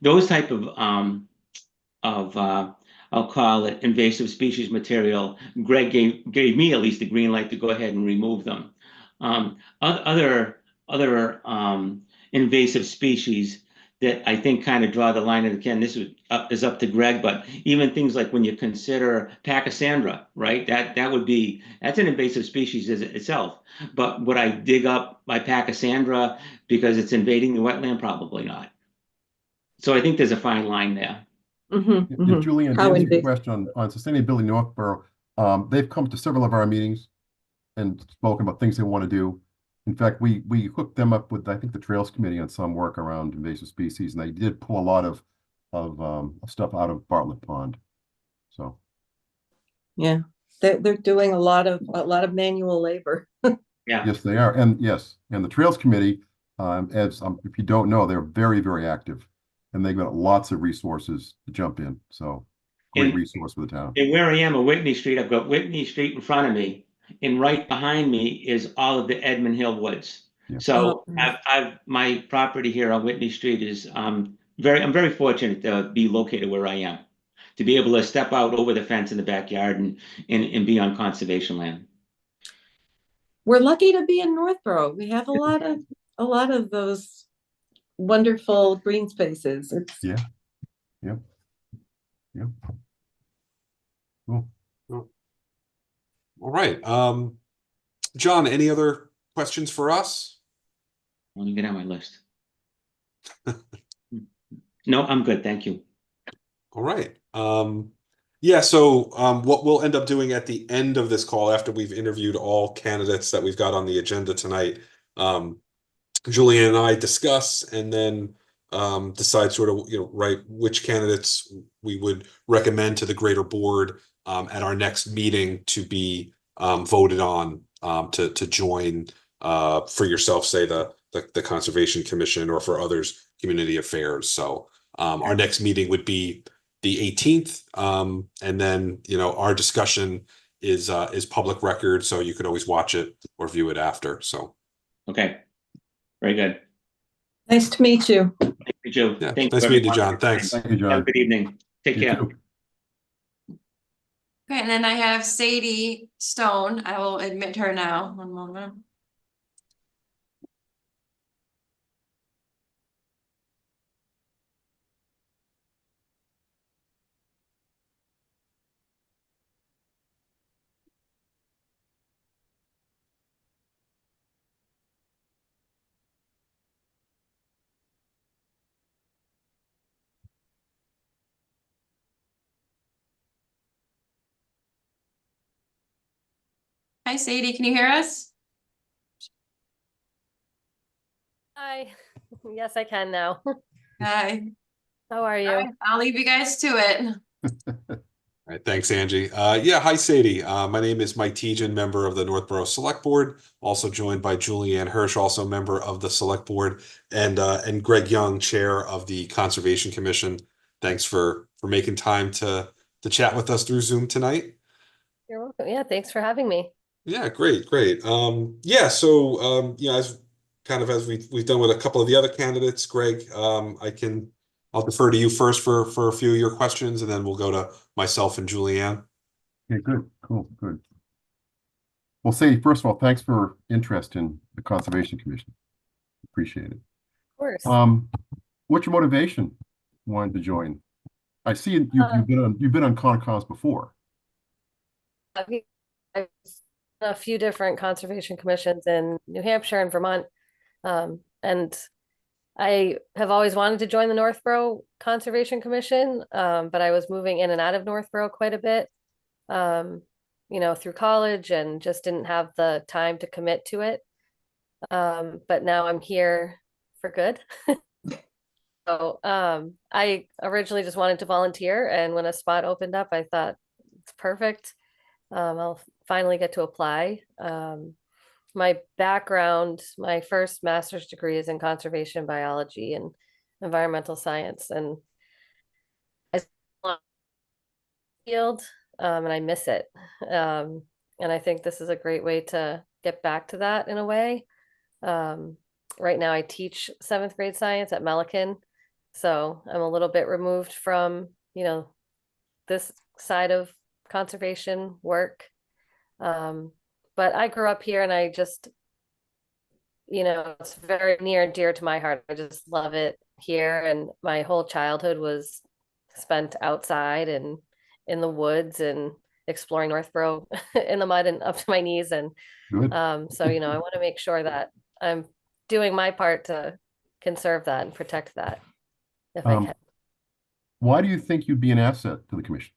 those type of I'll call it invasive species material, Greg gave me at least the green light to go ahead and remove them. Other invasive species that I think kind of draw the line, and again, this is up to Greg, but even things like when you consider Pachysandra, right? That's an invasive species itself. But would I dig up my Pachysandra because it's invading the wetland? Probably not. So I think there's a fine line there. Julianne, to answer your question on Sustainability Northborough, they've come to several of our meetings and spoken about things they want to do. In fact, we hooked them up with, I think, the Trails Committee on some work around invasive species, and they did pull a lot of stuff out of Bartlett Pond. So, yeah, they're doing a lot of manual labor. Yeah. Yes, they are, and the Trails Committee, if you don't know, they're very, very active, and they've got lots of resources to jump in. So, great resource for the town. And where I am on Whitney Street, I've got Whitney Street in front of me, and right behind me is all of the Edmund Hill Woods. Yeah. So my property here on Whitney Street is I'm very fortunate to be located where I am, to be able to step out over the fence in the backyard and be on conservation land. we're lucky to be in Northborough. We have a lot of those wonderful green spaces. It's Yeah. Yep. Yep. Cool. All right. John, any other questions for us? Let me get on my list. No, I'm good. Thank you. All right. Yeah, so what we'll end up doing at the end of this call, after we've interviewed all candidates that we've got on the agenda tonight, Julianne and I discuss and then decide sort of, right, which candidates we would recommend to the greater board at our next meeting to be voted on to join for yourself, say the Conservation Commission, or for others, Community Affairs. So our next meeting would be the 18th, and then our discussion is public record, so you could always watch it or view it after. So Okay. Very good. nice to meet you. Thank you, Joe. yeah, Thank nice you, meeting you, everyone. John. Thanks. Thank you, Have a John. good evening. Take You care. too. Okay, and then I have Sadie Stone. I will admit her now. One moment. Hi, Sadie. Can you hear us? Hi. Yes, I can now. Hi. How are you? All right, I'll leave you guys to it. All right, thanks, Angie. Yeah, hi, Sadie. My name is Mike Tejan, member of the Northborough Select Board, also joined by Julianne Hirsch, also member of the Select Board, and Greg Young, chair of the Conservation Commission. Thanks for making time to chat with us through Zoom tonight. You're welcome. Yeah, thanks for having me. Yeah, great. Yeah, so as we've done with a couple of the other candidates, Greg, I'll defer to you first for a few of your questions, and then we'll go to myself and Julianne. Okay, good, cool, good. Well, Sadie, first of all, thanks for interest in the Conservation Commission. Appreciate it. Of course. What's your motivation wanting to join? I see you've been on Concons before. I've been a few different conservation commissions in New Hampshire and Vermont. And I have always wanted to join the Northborough Conservation Commission, but I was moving in and out of Northborough quite a bit, through college, and just didn't have the time to commit to it. But now I'm here for good. So I originally just wanted to volunteer, and when a spot opened up, I thought it's perfect. I'll finally get to apply. My background, my first master's degree is in conservation biology and environmental science, and I field, and I miss it. And I think this is a great way to get back to that in a way. Right now I teach 7th grade science at Millikan, so I'm a little bit removed from, this side of conservation work. But I grew up here, and I just, it's very near and dear to my heart. I just love it here. And my whole childhood was spent outside and in the woods and exploring Northborough in the mud and up to my knees. And Good. so, I want to make sure that I'm doing my part to conserve that and protect that if I can. Why do you think you'd be an asset to the commission?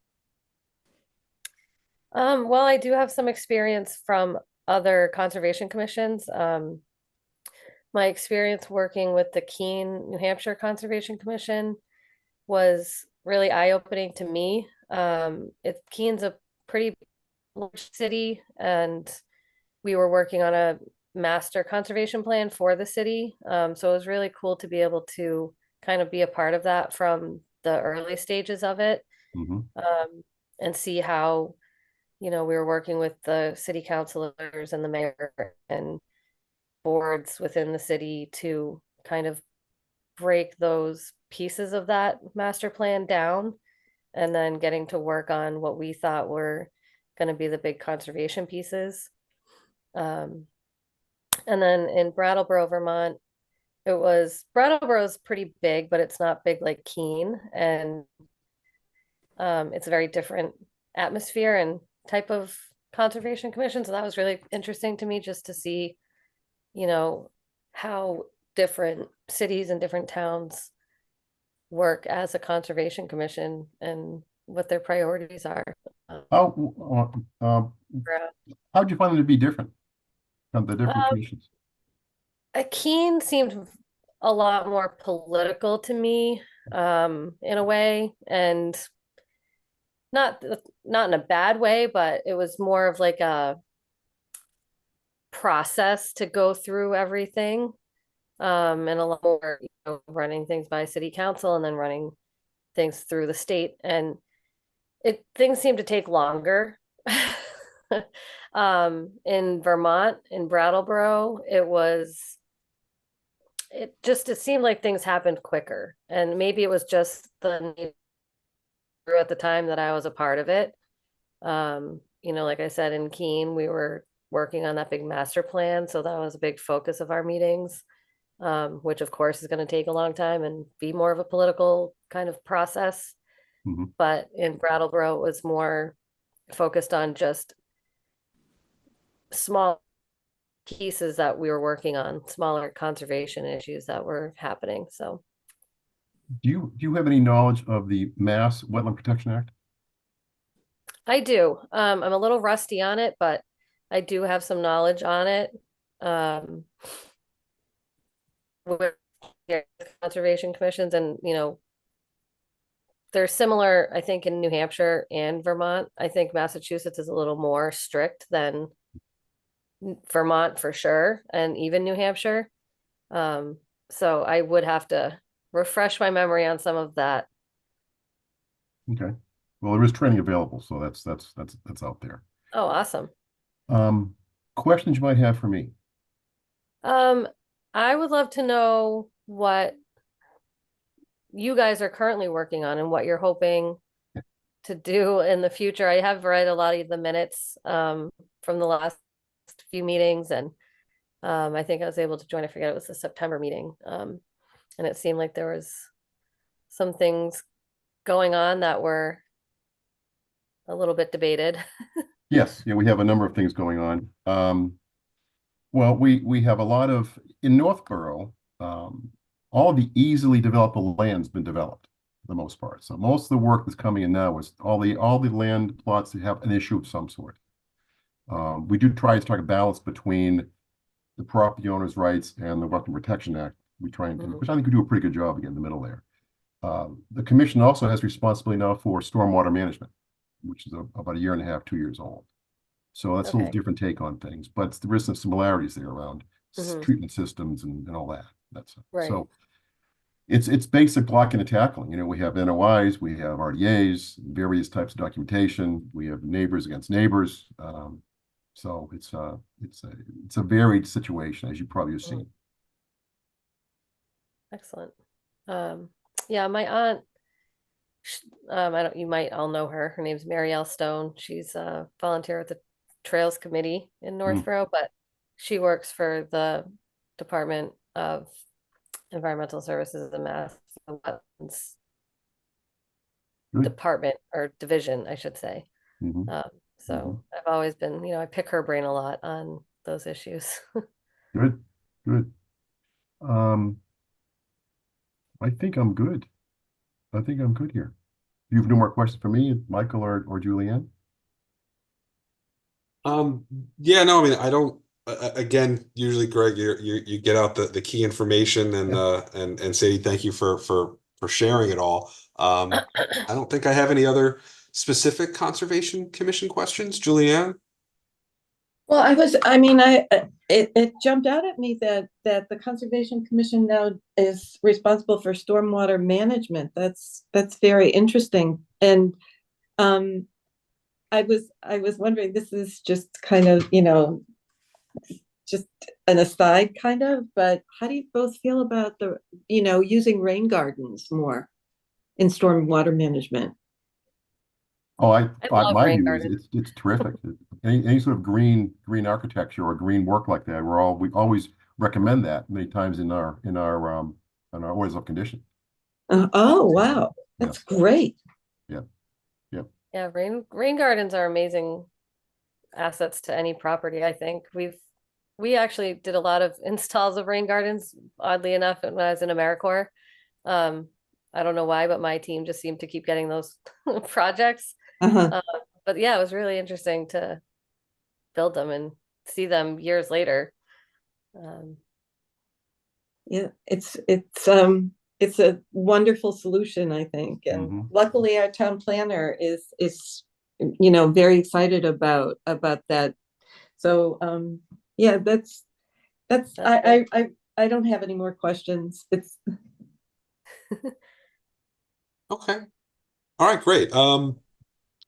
Well, I do have some experience from other conservation commissions. My experience working with the Keene, New Hampshire Conservation Commission was really eye-opening to me. Keene's a pretty large city, and we were working on a master conservation plan for the city. So it was really cool to be able to kind of be a part of that from the early stages of it. And see how, we were working with the city councilors and the mayor and boards within the city to kind of break those pieces of that master plan down, and then getting to work on what we thought were going to be the big conservation pieces. And then in Brattleboro, Vermont, Brattleboro's pretty big, but it's not big like Keene. And it's a very different atmosphere and type of conservation commission. So that was really interesting to me just to see, how different cities and different towns work as a conservation commission and what their priorities are. How'd you find them to be different from the different commissions? Keene seemed a lot more political to me, in a way, and not in a bad way, but it was more of like a process to go through everything, and a lot more, running things by city council and then running things through the state, and things seem to take longer. In Vermont, in Brattleboro, it seemed like things happened quicker, and maybe it was just the need at the time that I was a part of it. Like I said, in Keene, we were working on that big master plan, so that was a big focus of our meetings, which of course is going to take a long time and be more of a political kind of process. But in Brattleboro, it was more focused on just small pieces that we were working on, smaller conservation issues that were happening. So Do you have any knowledge of the Mass Wetland Protection Act? I do. I'm a little rusty on it, but I do have some knowledge on it. With conservation commissions, and they're similar, I think, in New Hampshire and Vermont. I think Massachusetts is a little more strict than Vermont for sure, and even New Hampshire. So I would have to refresh my memory on some of that. Okay. Well, there is training available, so that's out there. Oh, awesome. Questions you might have for me? I would love to know what you guys are currently working on and what you're hoping to do in the future. I have read a lot of the minutes from the last few meetings, and I think I was able to join. I forget, it was the September meeting, and it seemed like there was some things going on that were a little bit debated. Yes, yeah, we have a number of things going on. Well, we have a lot of in Northborough. All the easily developable land's been developed for the most part. So most of the work that's coming in now is all the land plots that have an issue of some sort. We do try to strike a balance between the property owner's rights and the Wetland Protection Act. We try and, which I think we do a pretty good job again in the middle there. The commission also has responsibility now for stormwater management, which is about a year and a half, 2 years old. So that's a little different take on things, but there is some similarities there around treatment systems and all that. That's right. So it's basic blocking and tackling. We have NOIs, we have RDAs, various types of documentation. We have neighbors against neighbors. So it's a varied situation, as you probably have seen. Excellent. Yeah, my aunt, you might all know her. Her name's Marielle Stone. She's a volunteer with the Trails Committee in Northborough, but she works for the Department of Environmental Services and Mass Wetlands Department, or division, I should say. So I've always been, I pick her brain a lot on those issues. Good. I think I'm good. Here. You have no more questions for me, Michael or Julianne? Yeah, no, I mean, I don't. Again, usually, Greg, you get out the key information and say thank you for sharing it all. I don't think I have any other specific Conservation Commission questions, Julianne. Well, it jumped out at me that the Conservation Commission now is responsible for stormwater management. That's very interesting. And I was wondering, this is just kind of, just an aside kind of, but how do you both feel about using rain gardens more in stormwater management? Oh, I love my rain view is gardens. it's terrific. Any sort of green architecture or green work like that, we always recommend that many times in our orders of condition. Oh, wow. That's Yes. great. Yeah. Yeah. Yeah, rain gardens are amazing assets to any property, I think. We actually did a lot of installs of rain gardens, oddly enough, when I was in AmeriCorps. Um, I don't know why, but my team just seemed to keep getting those projects. Uh-huh. But yeah, it was really interesting to build them and see them years later. Um, Yeah, it's a wonderful solution, I think. And Mhm. luckily our town planner is very excited about that. So yeah, that's That's great. I don't have any more questions. It's Okay. All right, great.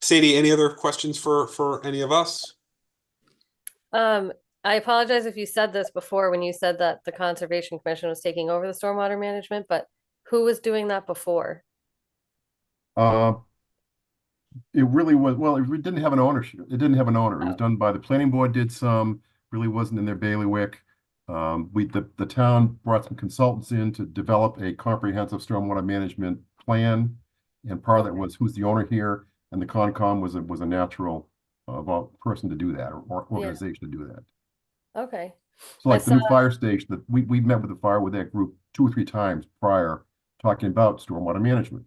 Sadie, any other questions for any of us? I apologize if you said this before when you said that the Conservation Commission was taking over the stormwater management, but who was doing that before? Uh, it really was, well, it didn't have an ownership. It didn't have an owner. It was Oh. done by the planning board, did some, really wasn't in their bailiwick. The town brought some consultants in to develop a comprehensive stormwater management plan. And part of that was who's the owner here, and the Concom was a natural person to do that, or Yeah. organization to do that. Okay. So I like the saw, new fire station, that we met with that group 2 or 3 times prior, talking about stormwater management,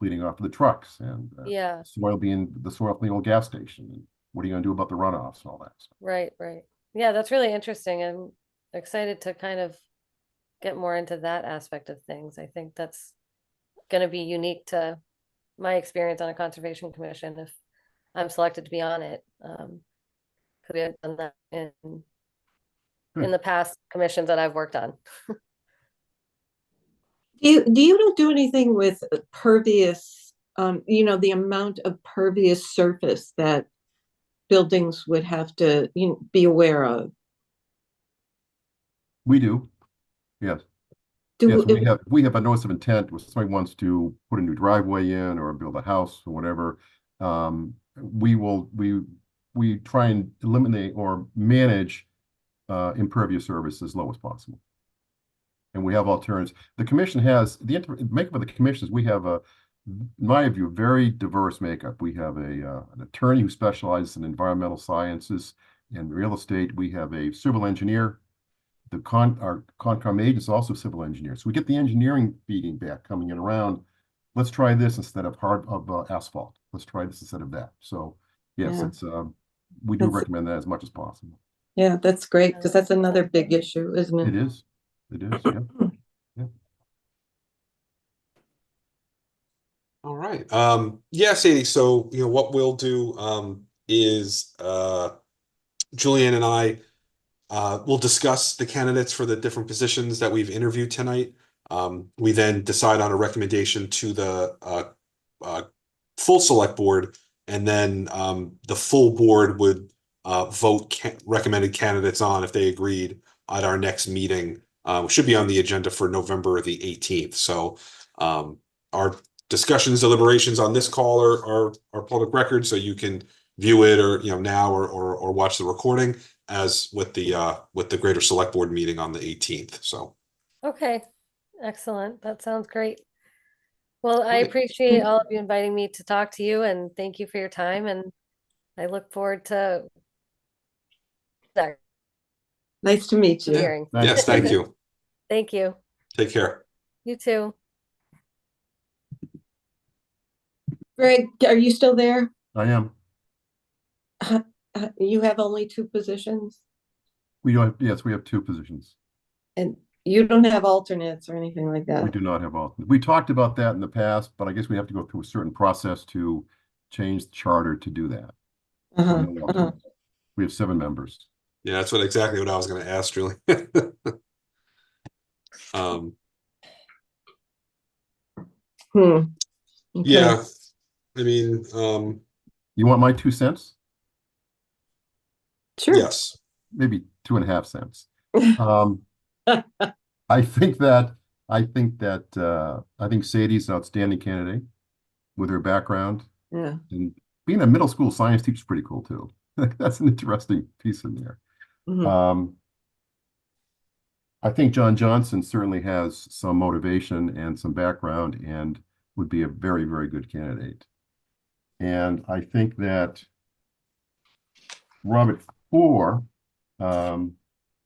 leading off of the trucks and yeah, soil being the soil from the old gas station. And what are you going to do about the runoffs and all that stuff? right. Yeah, that's really interesting. I'm excited to kind of get more into that aspect of things. I think that's going to be unique to my experience on a conservation commission if I'm selected to be on it. Could we have done that in the past commissions that I've worked on? do you don't do anything with pervious the amount of pervious surface that buildings would have to be aware of? We do, yes. Yes, we have a notice of intent if somebody wants to put a new driveway in or build a house or whatever. We try and eliminate or manage impervious surface as low as possible. And we have alternatives. The commission has the makeup of the commissions. We have in my view, a very diverse makeup. We have an attorney who specializes in environmental sciences and real estate. We have a civil engineer. Our Concom agent is also a civil engineer. So we get the engineering feeding back coming in around. Let's try this instead of asphalt. Let's try this instead of that. So yes, Yeah. we do recommend that as much as possible. Yeah, that's great, because that's another big issue, isn't it? It is. It is. Yeah. Yeah. All right. Yeah, Sadie. So, what we'll do is Julianne and I will discuss the candidates for the different positions that we've interviewed tonight. We then decide on a recommendation to the full select board, and then the full board would vote recommended candidates on if they agreed at our next meeting. Should be on the agenda for November the 18th. So our discussions, deliberations on this call are public record, so you can view it or now or watch the recording as with the greater select board meeting on the 18th. So Okay, excellent. That sounds great. Well, I Great. appreciate all of you inviting me to talk to you, and thank you for your time, and I look forward to that Nice to meet you. hearing. Yes, thank you. Thank you. Take care. You too. Greg, are you still there? I am. You have only 2 positions, Yes, we have 2 positions. and you don't have alternates or anything like that? We do not have we talked about that in the past, but I guess we have to go through a certain process to change the charter to do that. Uh-huh, No uh-huh. alternates. We have 7 members. Yeah, that's exactly what I was going to ask, Julie. Okay. Yeah, I mean, You want my 2 cents? Sure. yes. Maybe 2.5 cents. I think Sadie's an outstanding candidate with her background Yeah. and being a middle school science teacher is pretty cool too. That's an interesting piece in there. Mhm. I think John Johnson certainly has some motivation and some background and would be a very, very good candidate. And I think that Robert Four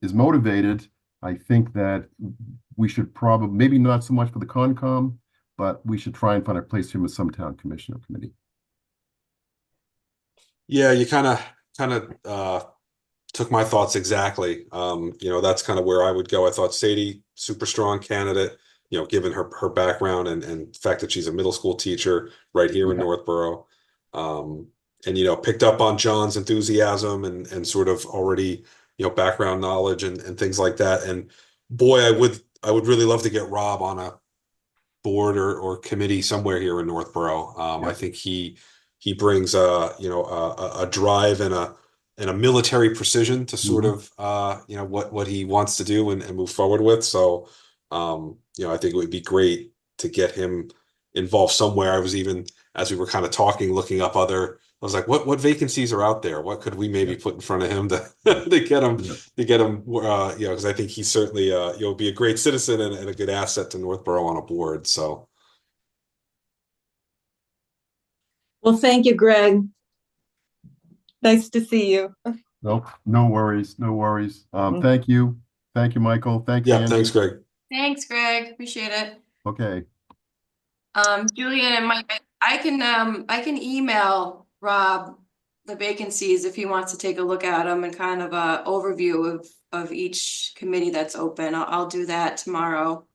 is motivated. I think that we should probably, maybe not so much for the Concom, but we should try and find a place for him as some town commission or committee. Yeah, you kind of took my thoughts exactly. That's kind of where I would go. I thought Sadie, super strong candidate, given her background and the fact that she's a middle school teacher right here in Yeah. Northborough. And picked up on John's enthusiasm and sort of already, background knowledge and things like that. And boy, I would really love to get Rob on a board or committee somewhere here in Northborough. Yeah. I think he brings a drive and a military precision to sort of what he wants to do and move forward with. So I think it would be great to get him involved somewhere. I was even, as we were kind of talking, looking up I was like, what vacancies are out there? What could we maybe put in front of him to to get him because I think he's certainly be a great citizen and a good asset to Northborough on a board. So Well, thank you, Greg. Nice to see you. No worries, no worries. Mhm. Thank you. Thank you, Michael. Thanks, yeah, Andy. thanks, Greg. Thanks, Greg. Appreciate it. Okay. Julian and Mike, I can email Rob the vacancies if he wants to take a look at them and kind of a overview of each committee that's open. I'll do that tomorrow.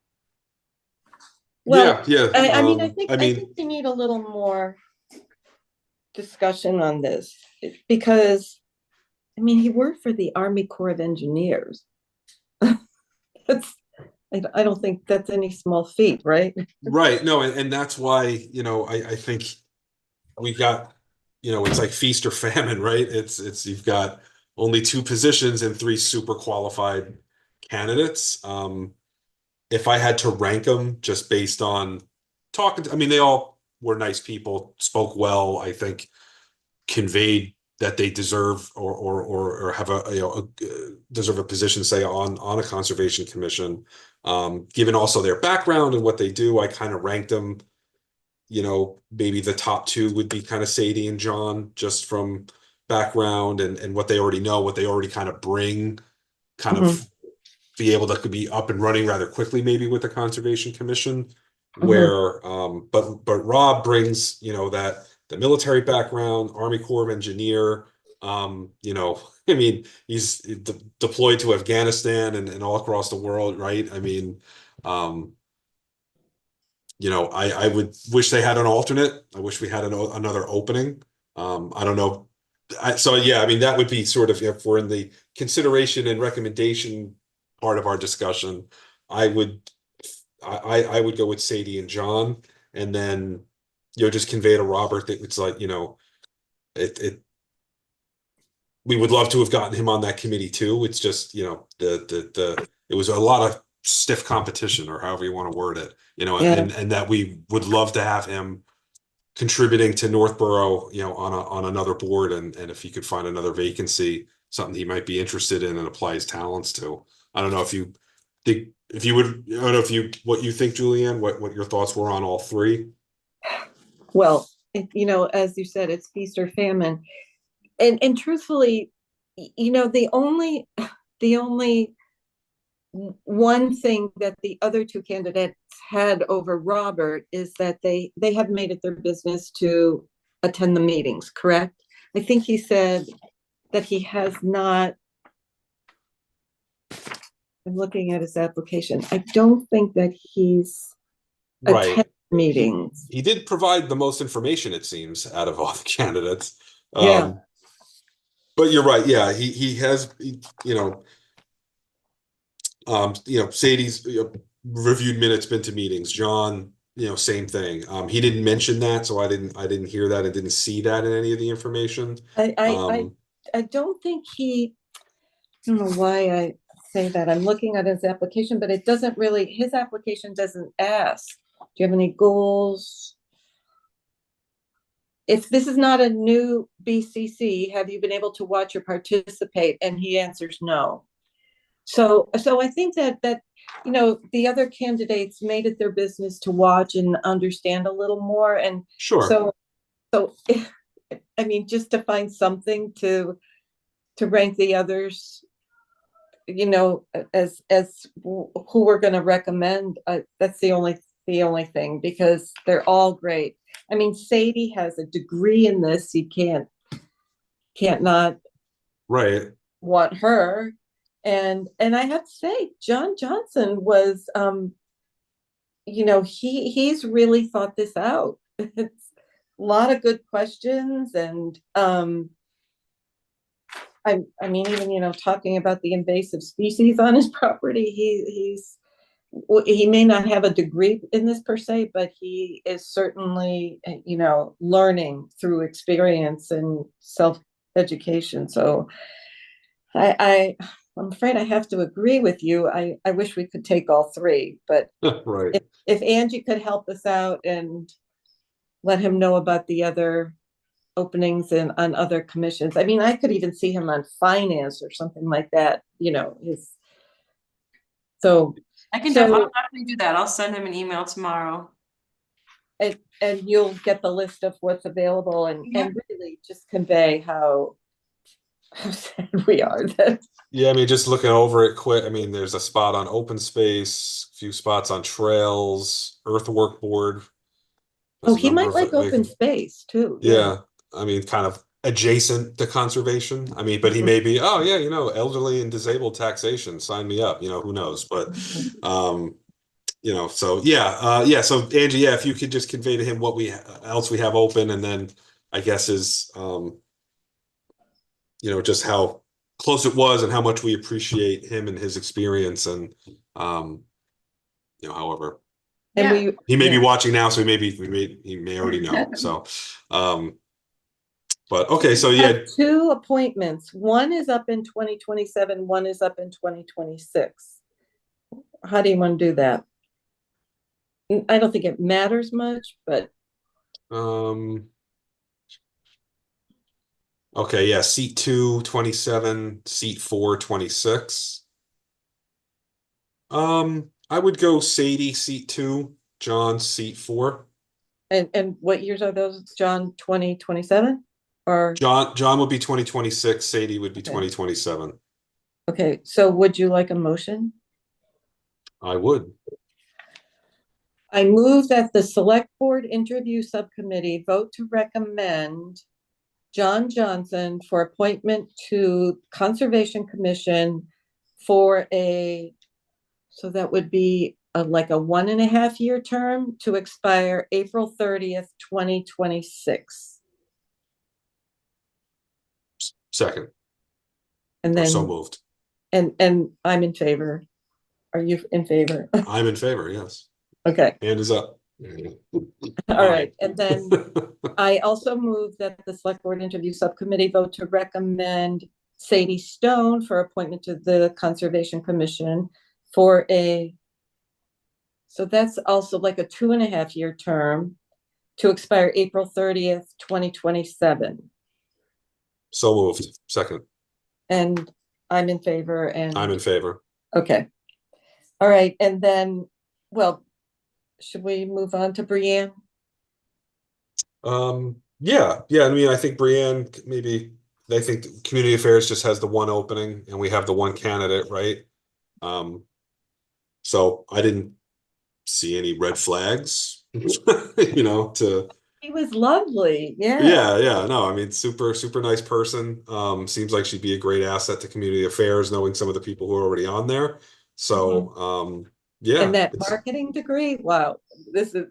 Well, Yeah. I mean, I think we need a little more discussion on this because, I mean, he worked for the Army Corps of Engineers. I don't think that's any small feat, right? Right. No, and that's why, I think we got, it's like feast or famine, right? It's you've got only two positions and three super qualified candidates. If I had to rank them just based on talking I mean, they all were nice people, spoke well, I think conveyed that they deserve or have deserve a position, say, on a conservation commission. Given also their background and what they do, I kind of ranked them, maybe the top two would be kind of Sadie and John, just from background and what they already know, what they already kind of bring, kind of be able to be up and running rather quickly, maybe with the Conservation Commission, where but Rob brings, that the military background, Army Corps of Engineer, I mean, he's deployed to Afghanistan and all across the world, right? I mean, I would wish they had an alternate. I wish we had another opening. I don't know. So yeah, I mean, that would be sort of, if we're in the consideration and recommendation part of our discussion, I would go with Sadie and John, and then just convey to Robert that it's like, it we would love to have gotten him on that committee too. It's just, it was a lot of stiff competition, or however you want to word it, Yeah. and that we would love to have him contributing to Northborough, on another board, and if he could find another vacancy, something he might be interested in and apply his talents to. I don't know if you think, I don't know what you think, Julianne, what your thoughts were on all three. Well, as you said, it's feast or famine. And truthfully, the only one thing that the other two candidates had over Robert is that they have made it their business to attend the meetings, correct? I think he said that he has not. I'm looking at his application. I don't think that he's attended meetings. He did provide the most information, it seems, out of all the candidates. Yeah. But you're right. Yeah, he has, Sadie's reviewed minutes, been to meetings. John, same thing. He didn't mention that, so I didn't hear that. I didn't see that in any of the information. I don't think I don't know why I say that. I'm looking at his application, but his application doesn't ask, do you have any goals? if this is not a new BCC, have you been able to watch or participate? And he answers no. So I think that the other candidates made it their business to watch and understand a little more. And Sure. so I mean, just to find something to rank the others, as who we're going to recommend. That's the only thing, because they're all great. I mean, Sadie has a degree in this. You can't not Right. want her. And I have to say, John Johnson was, he's really thought this out. It's a lot of good questions, and I mean, even talking about the invasive species on his property, he may not have a degree in this per se, but he is certainly learning through experience and self-education. So I'm afraid I have to agree with you. I wish we could take all three, but Right. if Angie could help us out and let him know about the other openings and on other commissions. I mean, I could even see him on finance or something like that, so. I'll definitely do that. I'll send him an email tomorrow. And you'll get the list of what's available, and really just convey how sad we are that. Yeah, I mean, just looking over it quick, I mean, there's a spot on open space, a few spots on trails, earthwork board. Oh, he might like open space too. Yeah. I mean, kind of adjacent to conservation. I mean, but he may be, oh yeah, elderly and disabled taxation, sign me up, who knows? But so yeah, so Angie, yeah, if you could just convey to him what else we have open, and then I guess is just how close it was and how much we appreciate him and his experience, and however. And he may be watching now, so he may already know. So but okay, so yeah. 2 appointments. One is up in 2027, one is up in 2026. How do you want to do that? I don't think it matters much, but okay, yeah, seat 2, 27, seat 4, 26. I would go Sadie, seat 2, John, seat 4. And what years are those, John? 2027? Or John would be 2026, Sadie would be 2027. Okay, so would you like a motion? I would. I move that the Select Board Interview Subcommittee vote to recommend John Johnson for appointment to Conservation Commission for so that would be like a 1.5-year term to expire April 30th, 2026. Second. And then so moved. And I'm in favor. Are you in favor? I'm in favor, yes. Okay. Hand is up. All right. And then I also move that the Select Board Interview Subcommittee vote to recommend Sadie Stone for appointment to the Conservation Commission for so that's also like a 2.5-year term to expire April 30th, 2027. So moved. Second. And I'm in favor. And I'm in favor. Okay. All right. And then, well, should we move on to Brianne? Yeah. I mean, I think Brianne, maybe I think Community Affairs just has the one opening and we have the one candidate, right? So I didn't see any red flags, to. He was lovely. Yeah. No, I mean, super, super nice person. Seems like she'd be a great asset to Community Affairs, knowing some of the people who are already on there. So, yeah. And that marketing degree, wow, this is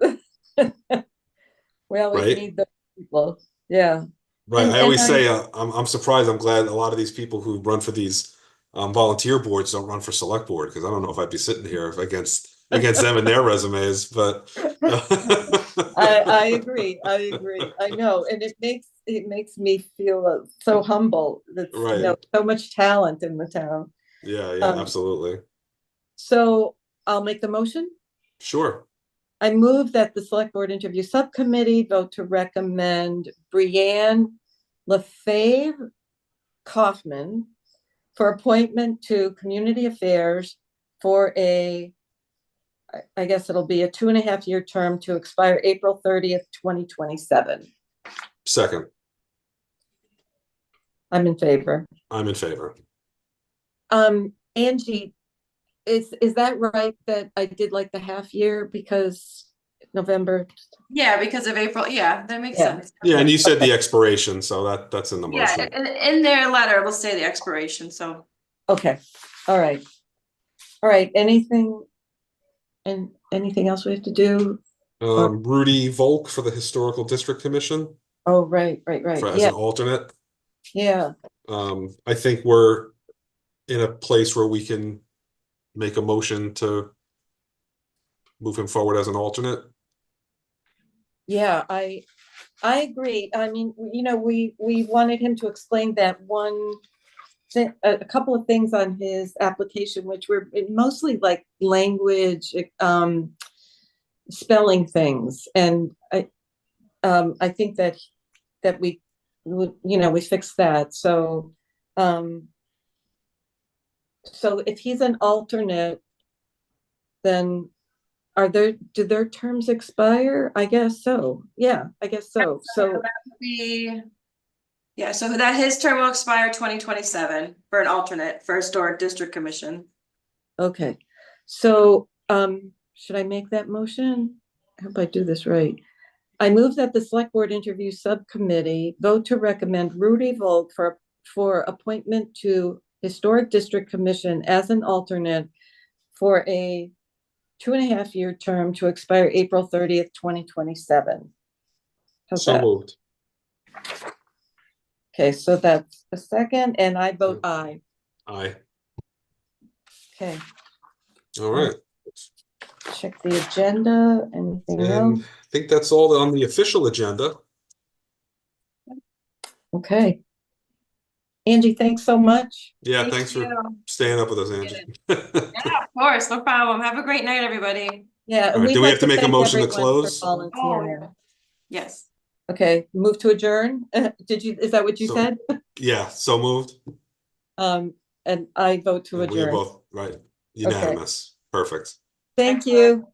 we always need those people. Yeah. Right. I always say I'm surprised. I'm glad a lot of these people who run for these volunteer boards don't run for select board, because I don't know if I'd be sitting here against them and their resumes. But I agree. I know, and it makes me feel so humble. That so much talent in the town. Yeah, absolutely. So I'll make the motion. Sure. I move that the Select Board Interview Subcommittee vote to recommend Brianne Lefebvre Kaufman for appointment to Community Affairs for I guess it'll be a 2.5-year term to expire April 30th, 2027. Second, I'm in favor. I'm in favor. Angie, is that right that I did like the half year because November? Yeah, because of April. Yeah, that makes Yeah. sense. Yeah, and you said the expiration, so that's in the Yeah, motion. in their letter, it'll say the expiration, so. Okay, all right. All right, anything else we have to do? Rudy Volk for the Historical District Commission Oh, right, as yeah, an alternate. yeah. I think we're in a place where we can make a motion to move him forward as an alternate. Yeah, I agree. I mean, we wanted him to explain that one thing, a couple of things on his application, which were mostly like language, spelling things, and I think that we fixed that. So, so if he's an alternate, then do their terms expire? I guess so. Yeah, I guess so. So Yeah, so that his term will expire 2027 for an alternate for Historic District Commission. okay. So should I make that motion? I hope I do this right. I move that the Select Board Interview Subcommittee vote to recommend Rudy Volk for appointment to Historic District Commission as an alternate for a 2.5-year term to expire April 30th, 2027. How's So that? moved. Okay, so that's a second, and I vote aye. Aye. Okay, All right. check the agenda. Anything And else? I think that's all on the official agenda. Okay. Angie, thanks so much. Yeah, Thank thanks for you. staying up with us, Angie. Yeah, of course, no problem. Have a great night, everybody. Yeah, All and right, we'd do we like have to make a thank motion to everyone close? for volunteering. Yes. Okay, move to adjourn. Is that what you So- said? Yeah, so moved. And I vote to And we are adjourn. both right. Unanimous. Perfect. Thank you.